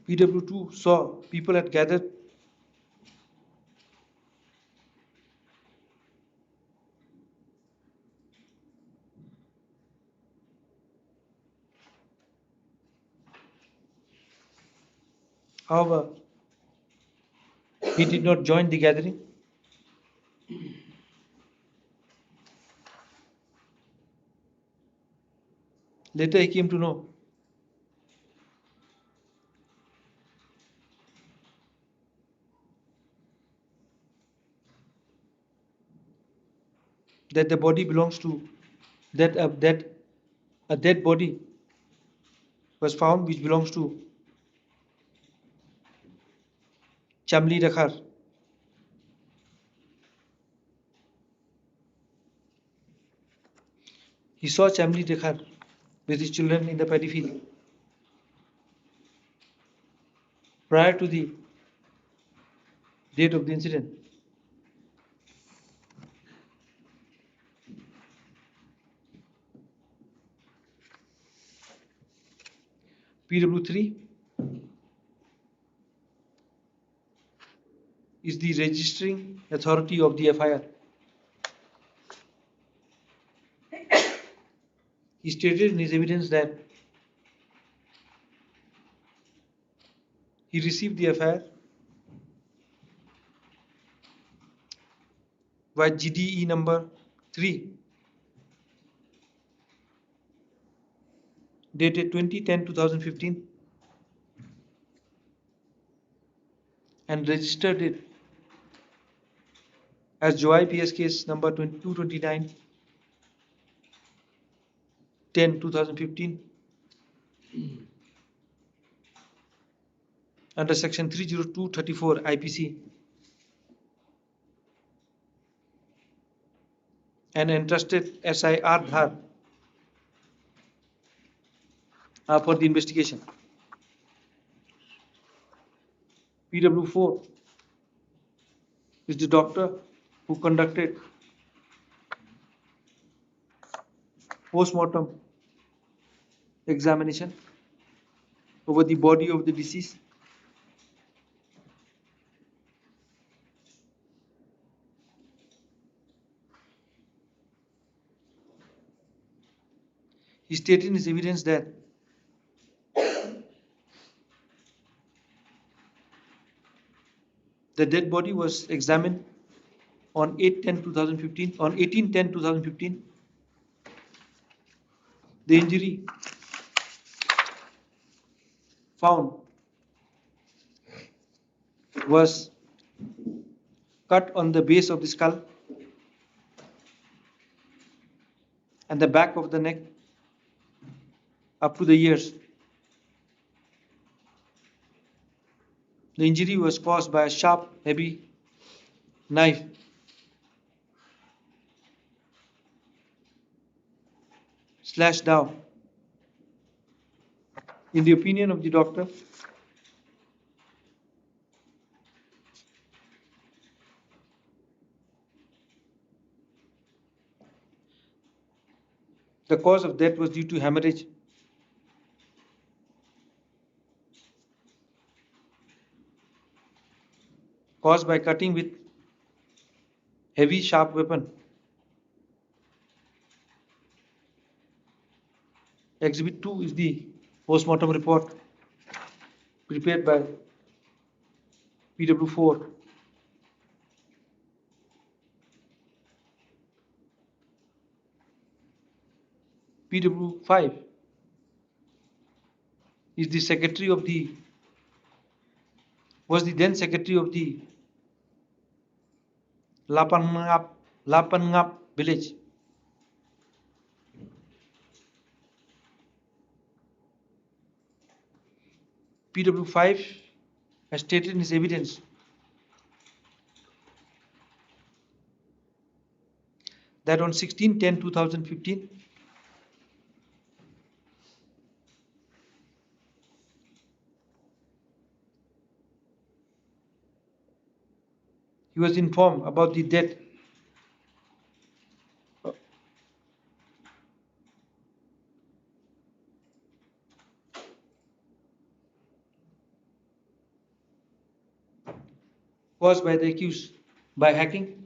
PW2 saw people had gathered however, he did not join the gathering. Later he came to know that the body belongs to that a dead body was found which belongs to Chamli Rakhar. He saw Chamli Rakhar with his children in the paddy field. Prior to the date of the incident, PW3 is the registering authority of the FIR. He stated in his evidence that he received the FIR by GDE number 3 dated 2010-2015 and registered it as Joy PS case number 229 10-2015 under section 30234 IPC and entrusted SIR Dhar for the investigation. PW4 is the doctor who conducted post-mortem examination over the body of the deceased. He stated in his evidence that the dead body was examined on 8/10/2015. On 18/10/2015, the injury found was cut on the base of the skull and the back of the neck up to the ears. The injury was caused by a sharp, heavy knife slashed down. In the opinion of the doctor, the cause of death was due to hemorrhage caused by cutting with heavy sharp weapon. Exhibit 2 is the post-mortem report prepared by PW4. PW5 is the secretary of the was the then secretary of the Lapangap village. PW5 has stated in his evidence that on 16/10/2015 he was informed about the death caused by the accused by hacking.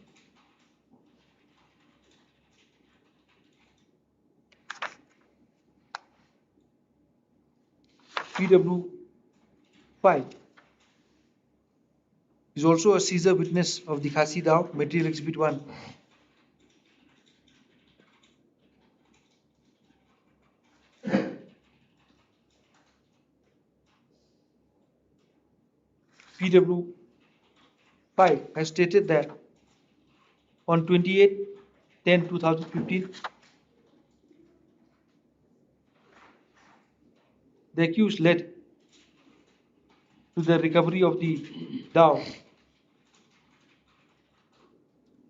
PW5 is also a Caesar witness of the Khasi Dao, Material Exhibit 1. PW5 has stated that on 28/10/2015, the accused led to the recovery of the Dao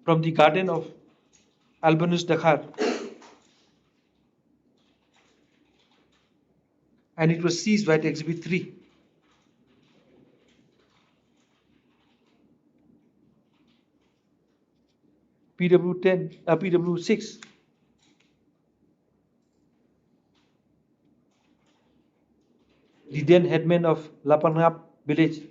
from the garden of Albanus Dakhar, and it was seized by the Exhibit 3. PW6 the then headman of Lapangap village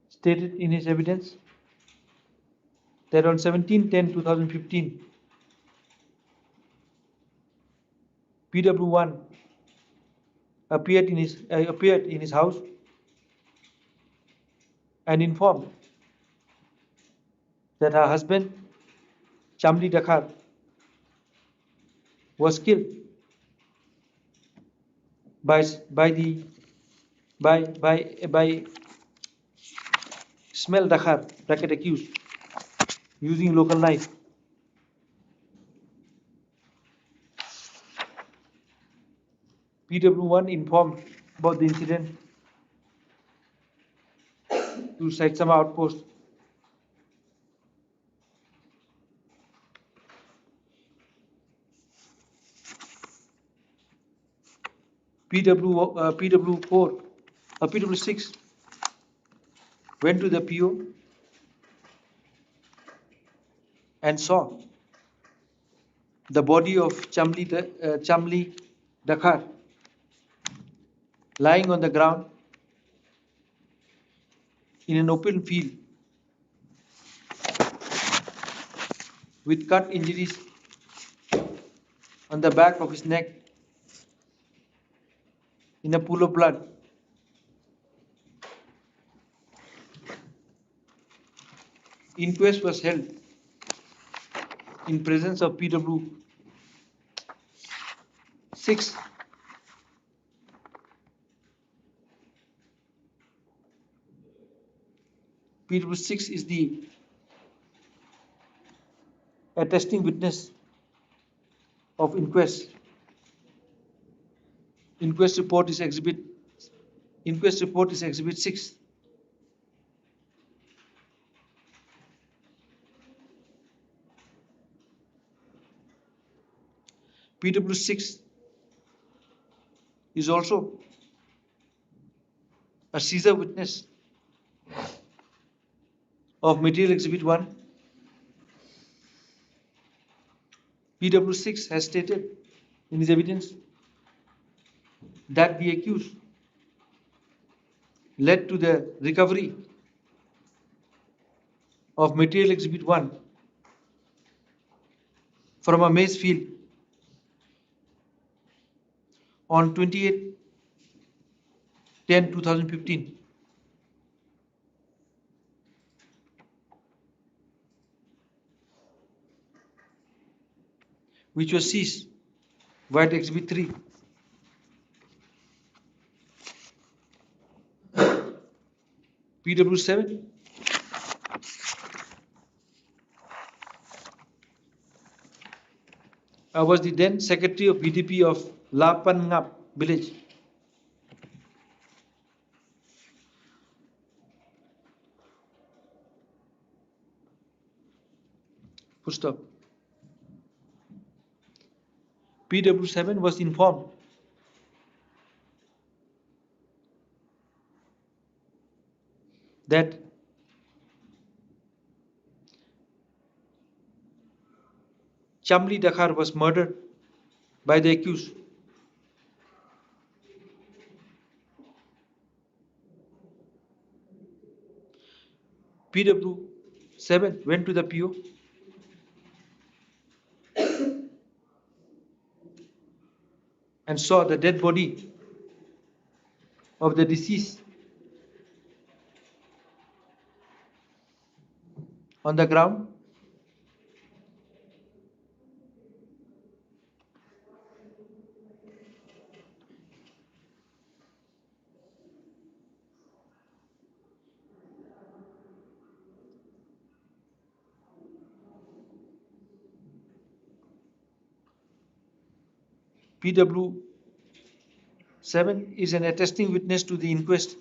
stated in his evidence that on 17/10/2015, PW1 appeared in his house and informed that her husband Chamli Dakhar was killed by Smell Dakhar, bracket accused, using local knife. PW1 informed about the incident to Saitsama outpost. PW6 went to the PO and saw the body of Chamli Dakhar lying on the ground in an open field with cut injuries on the back of his neck in a pool of blood. Inquest was held in presence of PW6 PW6 is the attesting witness of inquest. Inquest report is exhibit 6. PW6 is also a Caesar witness of Material Exhibit 1. PW6 has stated in his evidence that the accused led to the recovery of Material Exhibit 1 from a maize field on 28/10/2015. Which was seized via the Exhibit 3. PW7 was the then Secretary of BDP of Lapangap village. Full stop. PW7 was informed that Chamli Dakhar was murdered by the accused PW7 went to the PO and saw the dead body of the deceased on the ground. PW7 is an attesting witness to the inquest.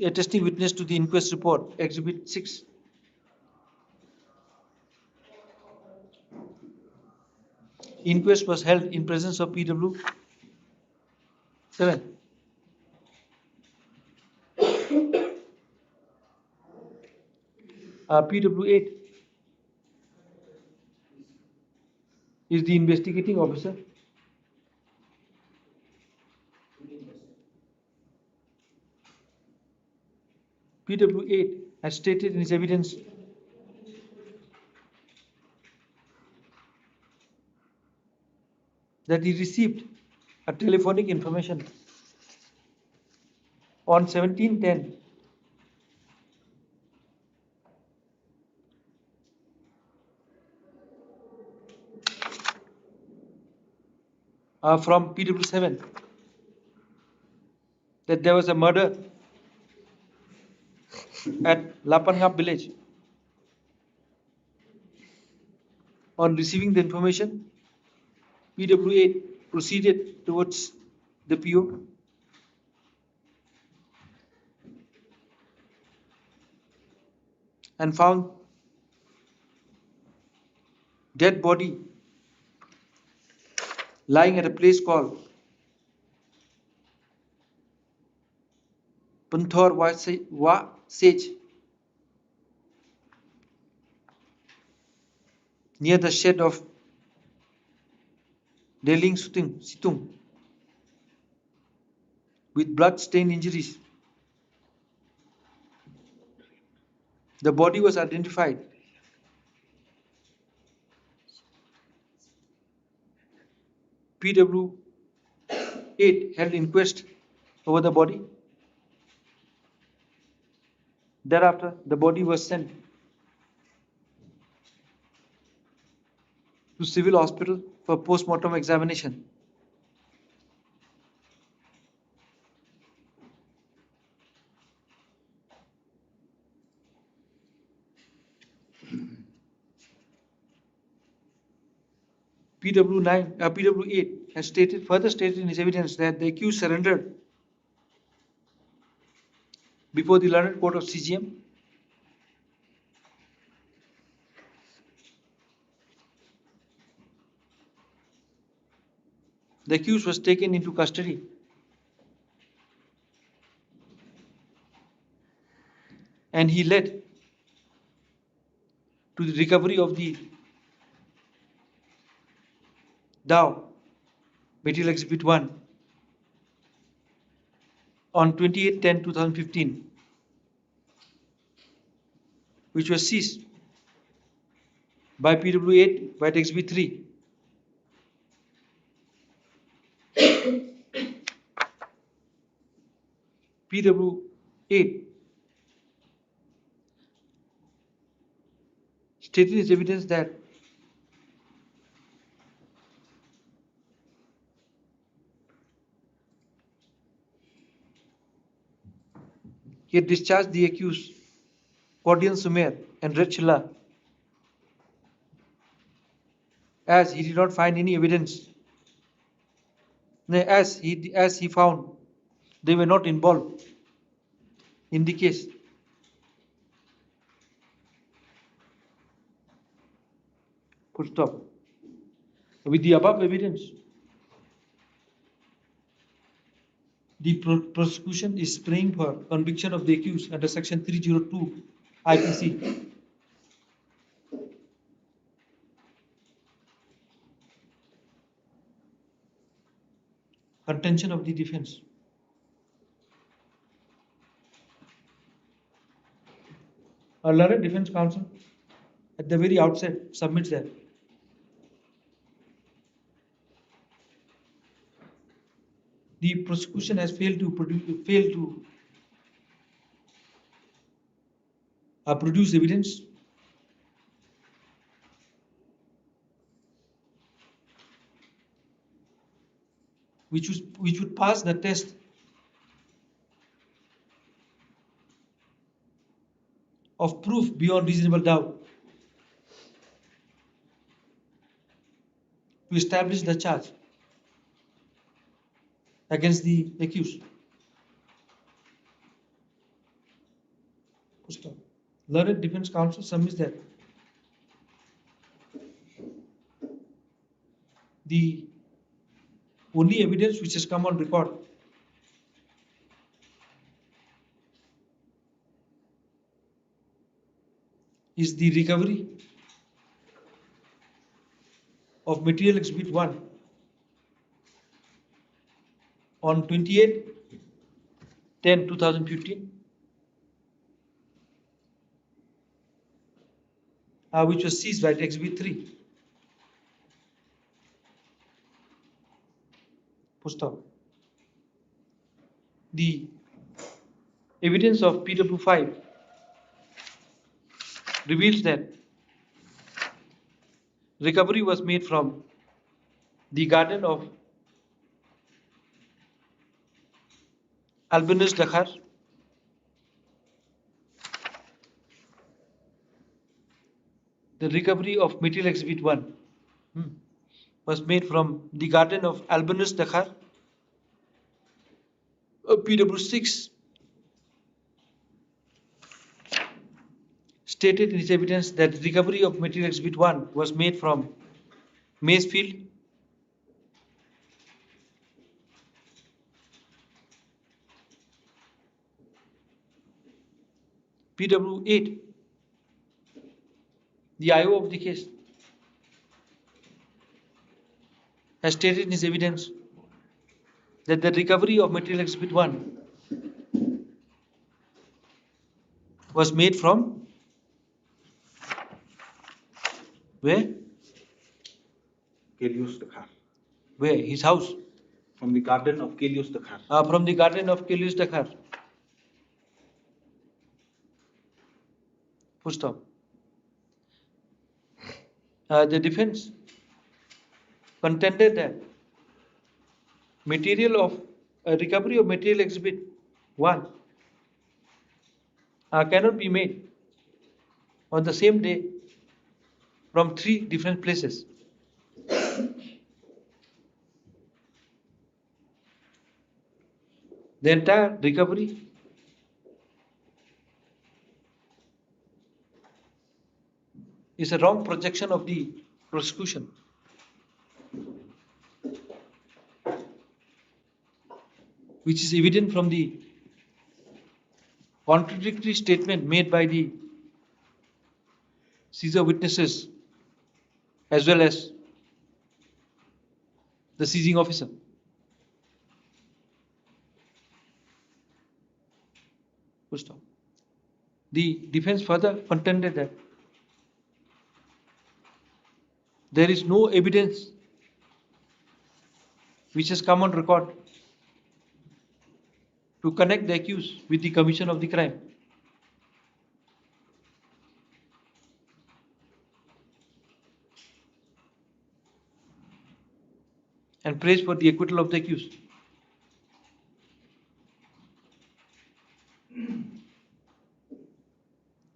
Attesting witness to the inquest report, Exhibit 6. Inquest was held in presence of PW7. PW8 is the investigating officer. PW8 has stated in his evidence that he received a telephonic information on 17/10 from PW7 that there was a murder at Lapangap village. On receiving the information, PW8 proceeded towards the PO and found dead body lying at a place called Punthor Sage near the shed of Deling Situng with blood-stained injuries. The body was identified. PW8 held inquest over the body. Thereafter, the body was sent to civil hospital for post-mortem examination. PW8 has further stated in his evidence that the accused surrendered before the learned court of CGM. The accused was taken into custody and he led to the recovery of the Dow Material Exhibit 1 on 28/10/2015, which was seized by PW8 by Exhibit 3. PW8 stated in his evidence that he had discharged the accused Cordian Sumer and Red Chilla as he did not find any evidence, as he found they were not involved in the case. Full stop. With the above evidence, the prosecution is praying for conviction of the accused under Section 302 IPC. Contention of the defense. A learned defense counsel at the very outset submits that the prosecution has failed to produce evidence which would pass the test of proof beyond reasonable doubt to establish the charge against the accused. Learned defense counsel submits that the only evidence which has come on record is the recovery of material exhibit 1 on 28/10/2015, which was seized by exhibit 3. The evidence of PW5 reveals that recovery was made from the garden of Albinus Dakar, the recovery of material exhibit 1 was made from the garden of Albinus Dakar, PW6 stated in his evidence that recovery of material exhibit 1 was made from Maysfield, PW8, the IO of the case, has stated in his evidence that the recovery of material exhibit 1 was made from where? Kelius Dakar. Where? His house. From the garden of Kelius Dakar. From the garden of Kelius Dakar. Full stop. The defense contended that recovery of material exhibit 1 cannot be made on the same day from 3 different places. The entire recovery is a wrong projection of the prosecution. Which is evident from the contradictory statement made by the seizure witnesses as well as the seizing officer. Full stop. The defense further contended that there is no evidence which has come on record to connect the accused with the commission of the crime. And prays for the acquittal of the accused.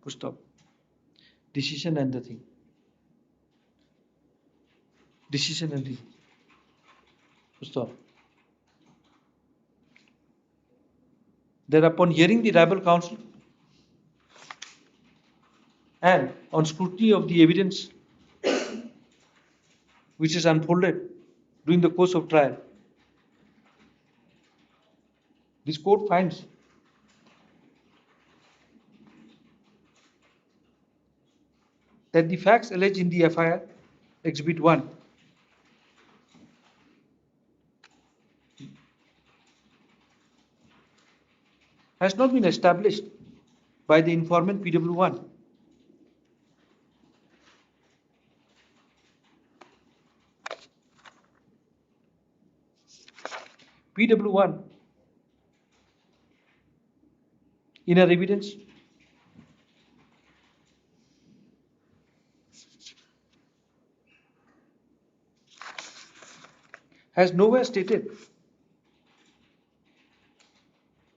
Full stop. Decision and the thing. Decision and the full stop. Thereupon hearing the rival counsel and on scrutiny of the evidence which is unfolded during the course of trial, this court finds that the facts alleged in the FIR, Exhibit 1, has not been established by the informant PW1 PW1, inner evidence, has nowhere stated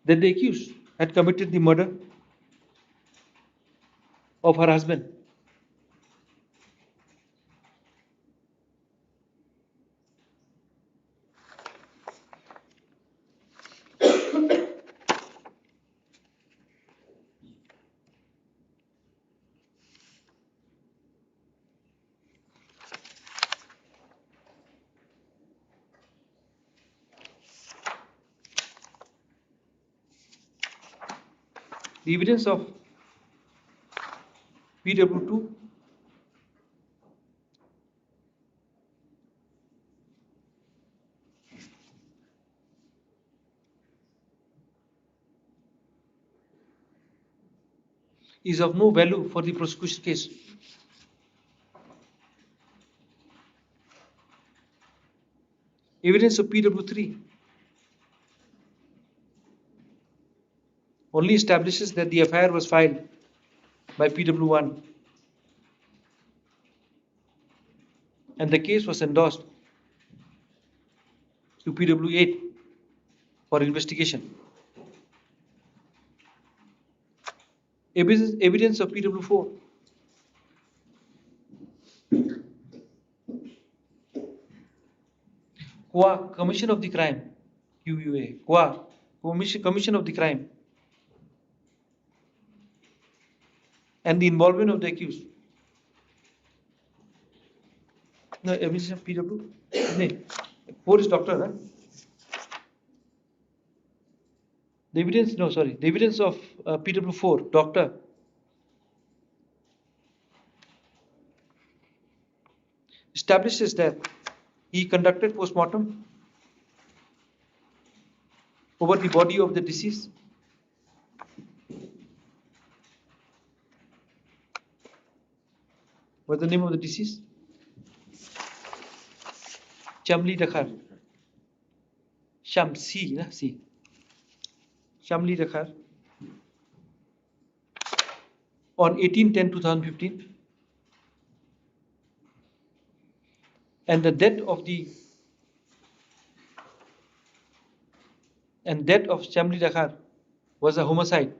that the accused had committed the murder of her husband. The evidence of PW2 is of no value for the prosecution case. Evidence of PW3 only establishes that the FIR was filed by PW1 and the case was endorsed to PW8 for investigation. Evidence of PW4 qua commission of the crime, QUA, qua commission of the crime and the involvement of the accused. No, evidence of PW. No, 4 is doctor, right? The evidence, no, sorry, the evidence of PW4, doctor, establishes that he conducted postmortem over the body of the deceased. What's the name of the deceased? Chamli Dakhar. Shamsi, na? Si. Shamli Dakhar. On 18/10/2015. And the death of Shamli Dakhar was a homicide.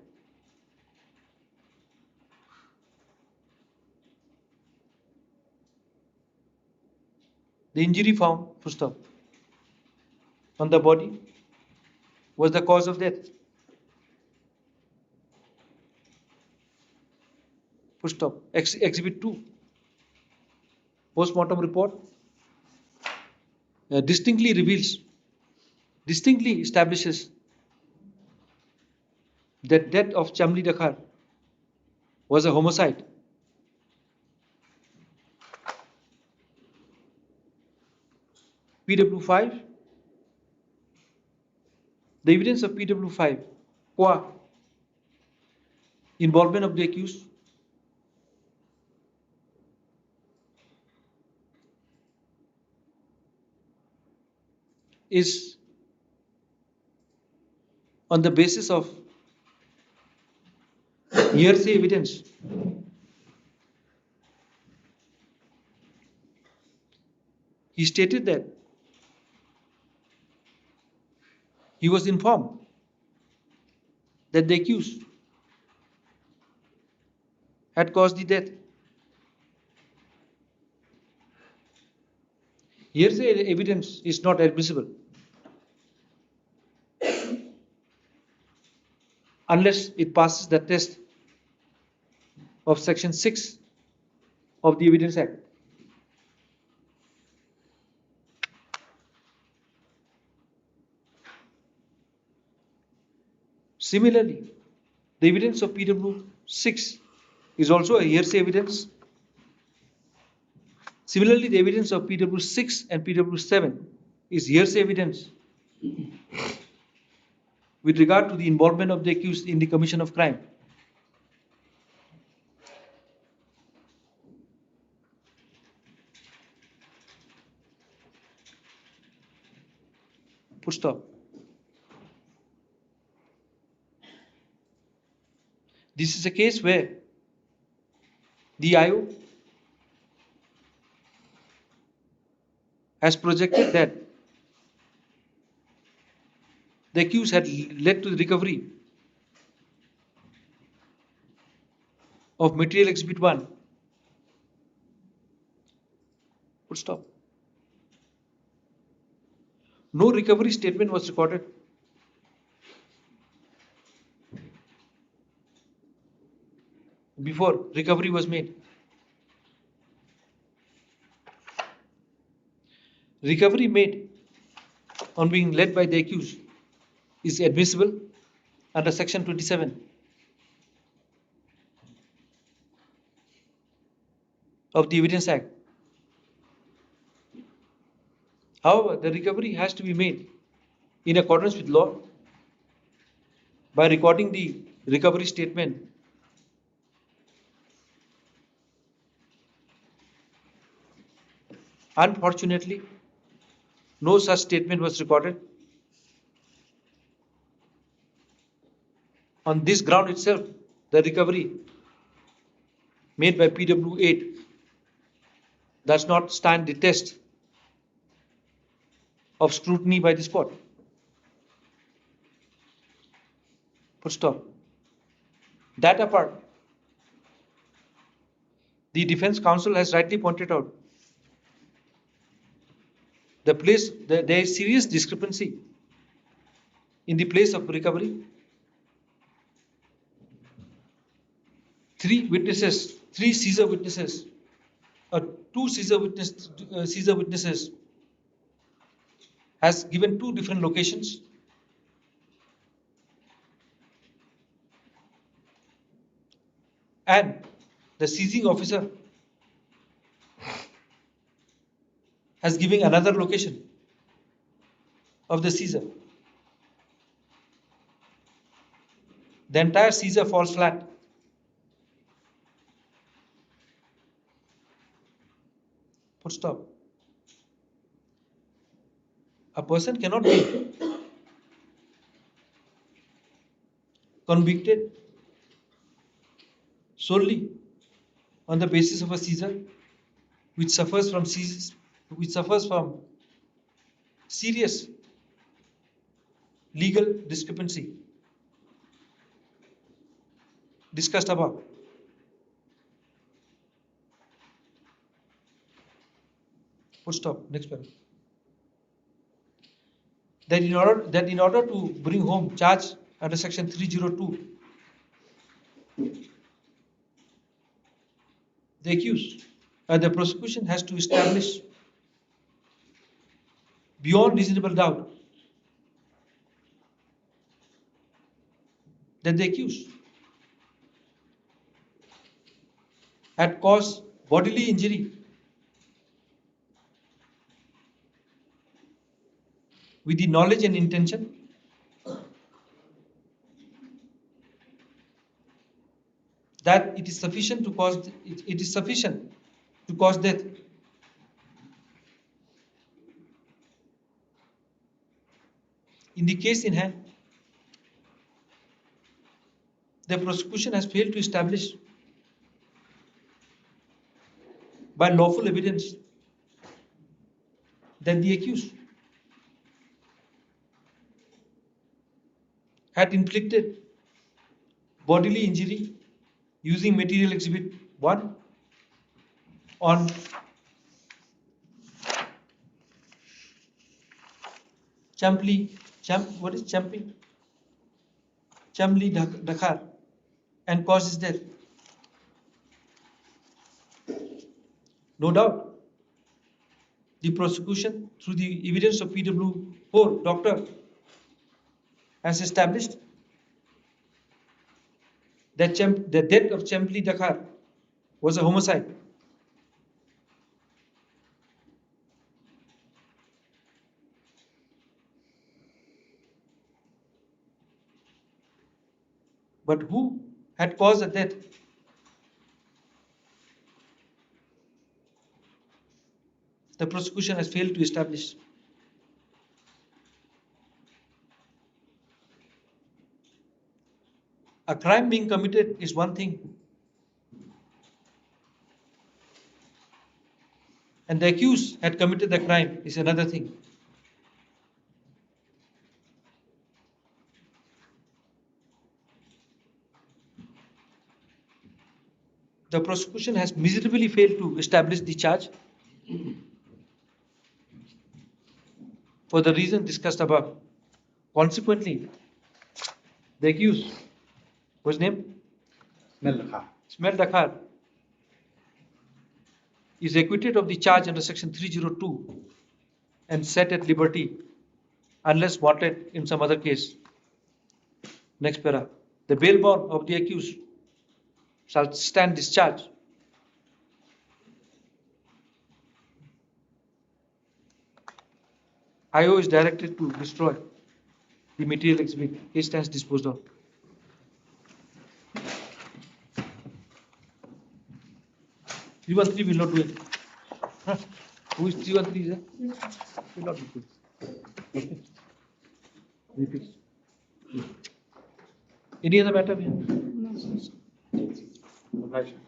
The injury found, full stop, on the body was the cause of death. Full stop. Exhibit 2. Postmortem report distinctly establishes that death of Chamli Dakhar was a homicide. PW5, the evidence of PW5, qua involvement of the accused, is on the basis of hearsay evidence. He stated that he was informed that the accused had caused the death. Hearsay evidence is not admissible unless it passes the test of Section 6 of the Evidence Act. Similarly, the evidence of PW6 is also a hearsay evidence. Similarly, the evidence of PW6 and PW7 is hearsay evidence with regard to the involvement of the accused in the commission of crime. Full stop. This is a case where the IO has projected that the accused had led to the recovery of material exhibit 1. Full stop. No recovery statement was recorded. Before recovery was made. Recovery made on being led by the accused is admissible under section 27 of the Evidence Act. However, the recovery has to be made in accordance with law by recording the recovery statement. Unfortunately, no such statement was recorded. On this ground itself, the recovery made by PW8 does not stand the test of scrutiny by this court. Full stop. That apart, the defense counsel has rightly pointed out there is serious discrepancy in the place of recovery. Three Caesar witnesses, two Caesar witnesses has given two different locations. And the seizing officer has given another location of the seizure. The entire seizure falls flat. Full stop. A person cannot be convicted solely on the basis of a seizure which suffers from serious legal discrepancy discussed above. Full stop. Next paragraph. That in order to bring home charge under section 302, the accused, the prosecution has to establish beyond reasonable doubt that the accused had caused bodily injury with the knowledge and intention that it is sufficient to cause death. In the case in hand, the prosecution has failed to establish by lawful evidence that the accused had inflicted bodily injury using material exhibit 1 on Chamli Dakar and caused his death. No doubt, the prosecution, through the evidence of PW4 doctor, has established that the death of Chamli Dakar was a homicide. But who had caused the death? The prosecution has failed to establish. A crime being committed is one thing, and the accused had committed the crime is another thing. The prosecution has miserably failed to establish the charge for the reason discussed above. Consequently, the accused, whose name? Ismail Dakhar, is acquitted of the charge under section 302 and set at liberty unless wanted in some other case. Next para. The bail bond of the accused shall stand discharged. IO is directed to destroy the material exhibit. Case stands disposed of. Three one three will not do it. Huh? Who is 313? Will not do it. Okay. Repeat. Any other matter? No, sir. Obligation.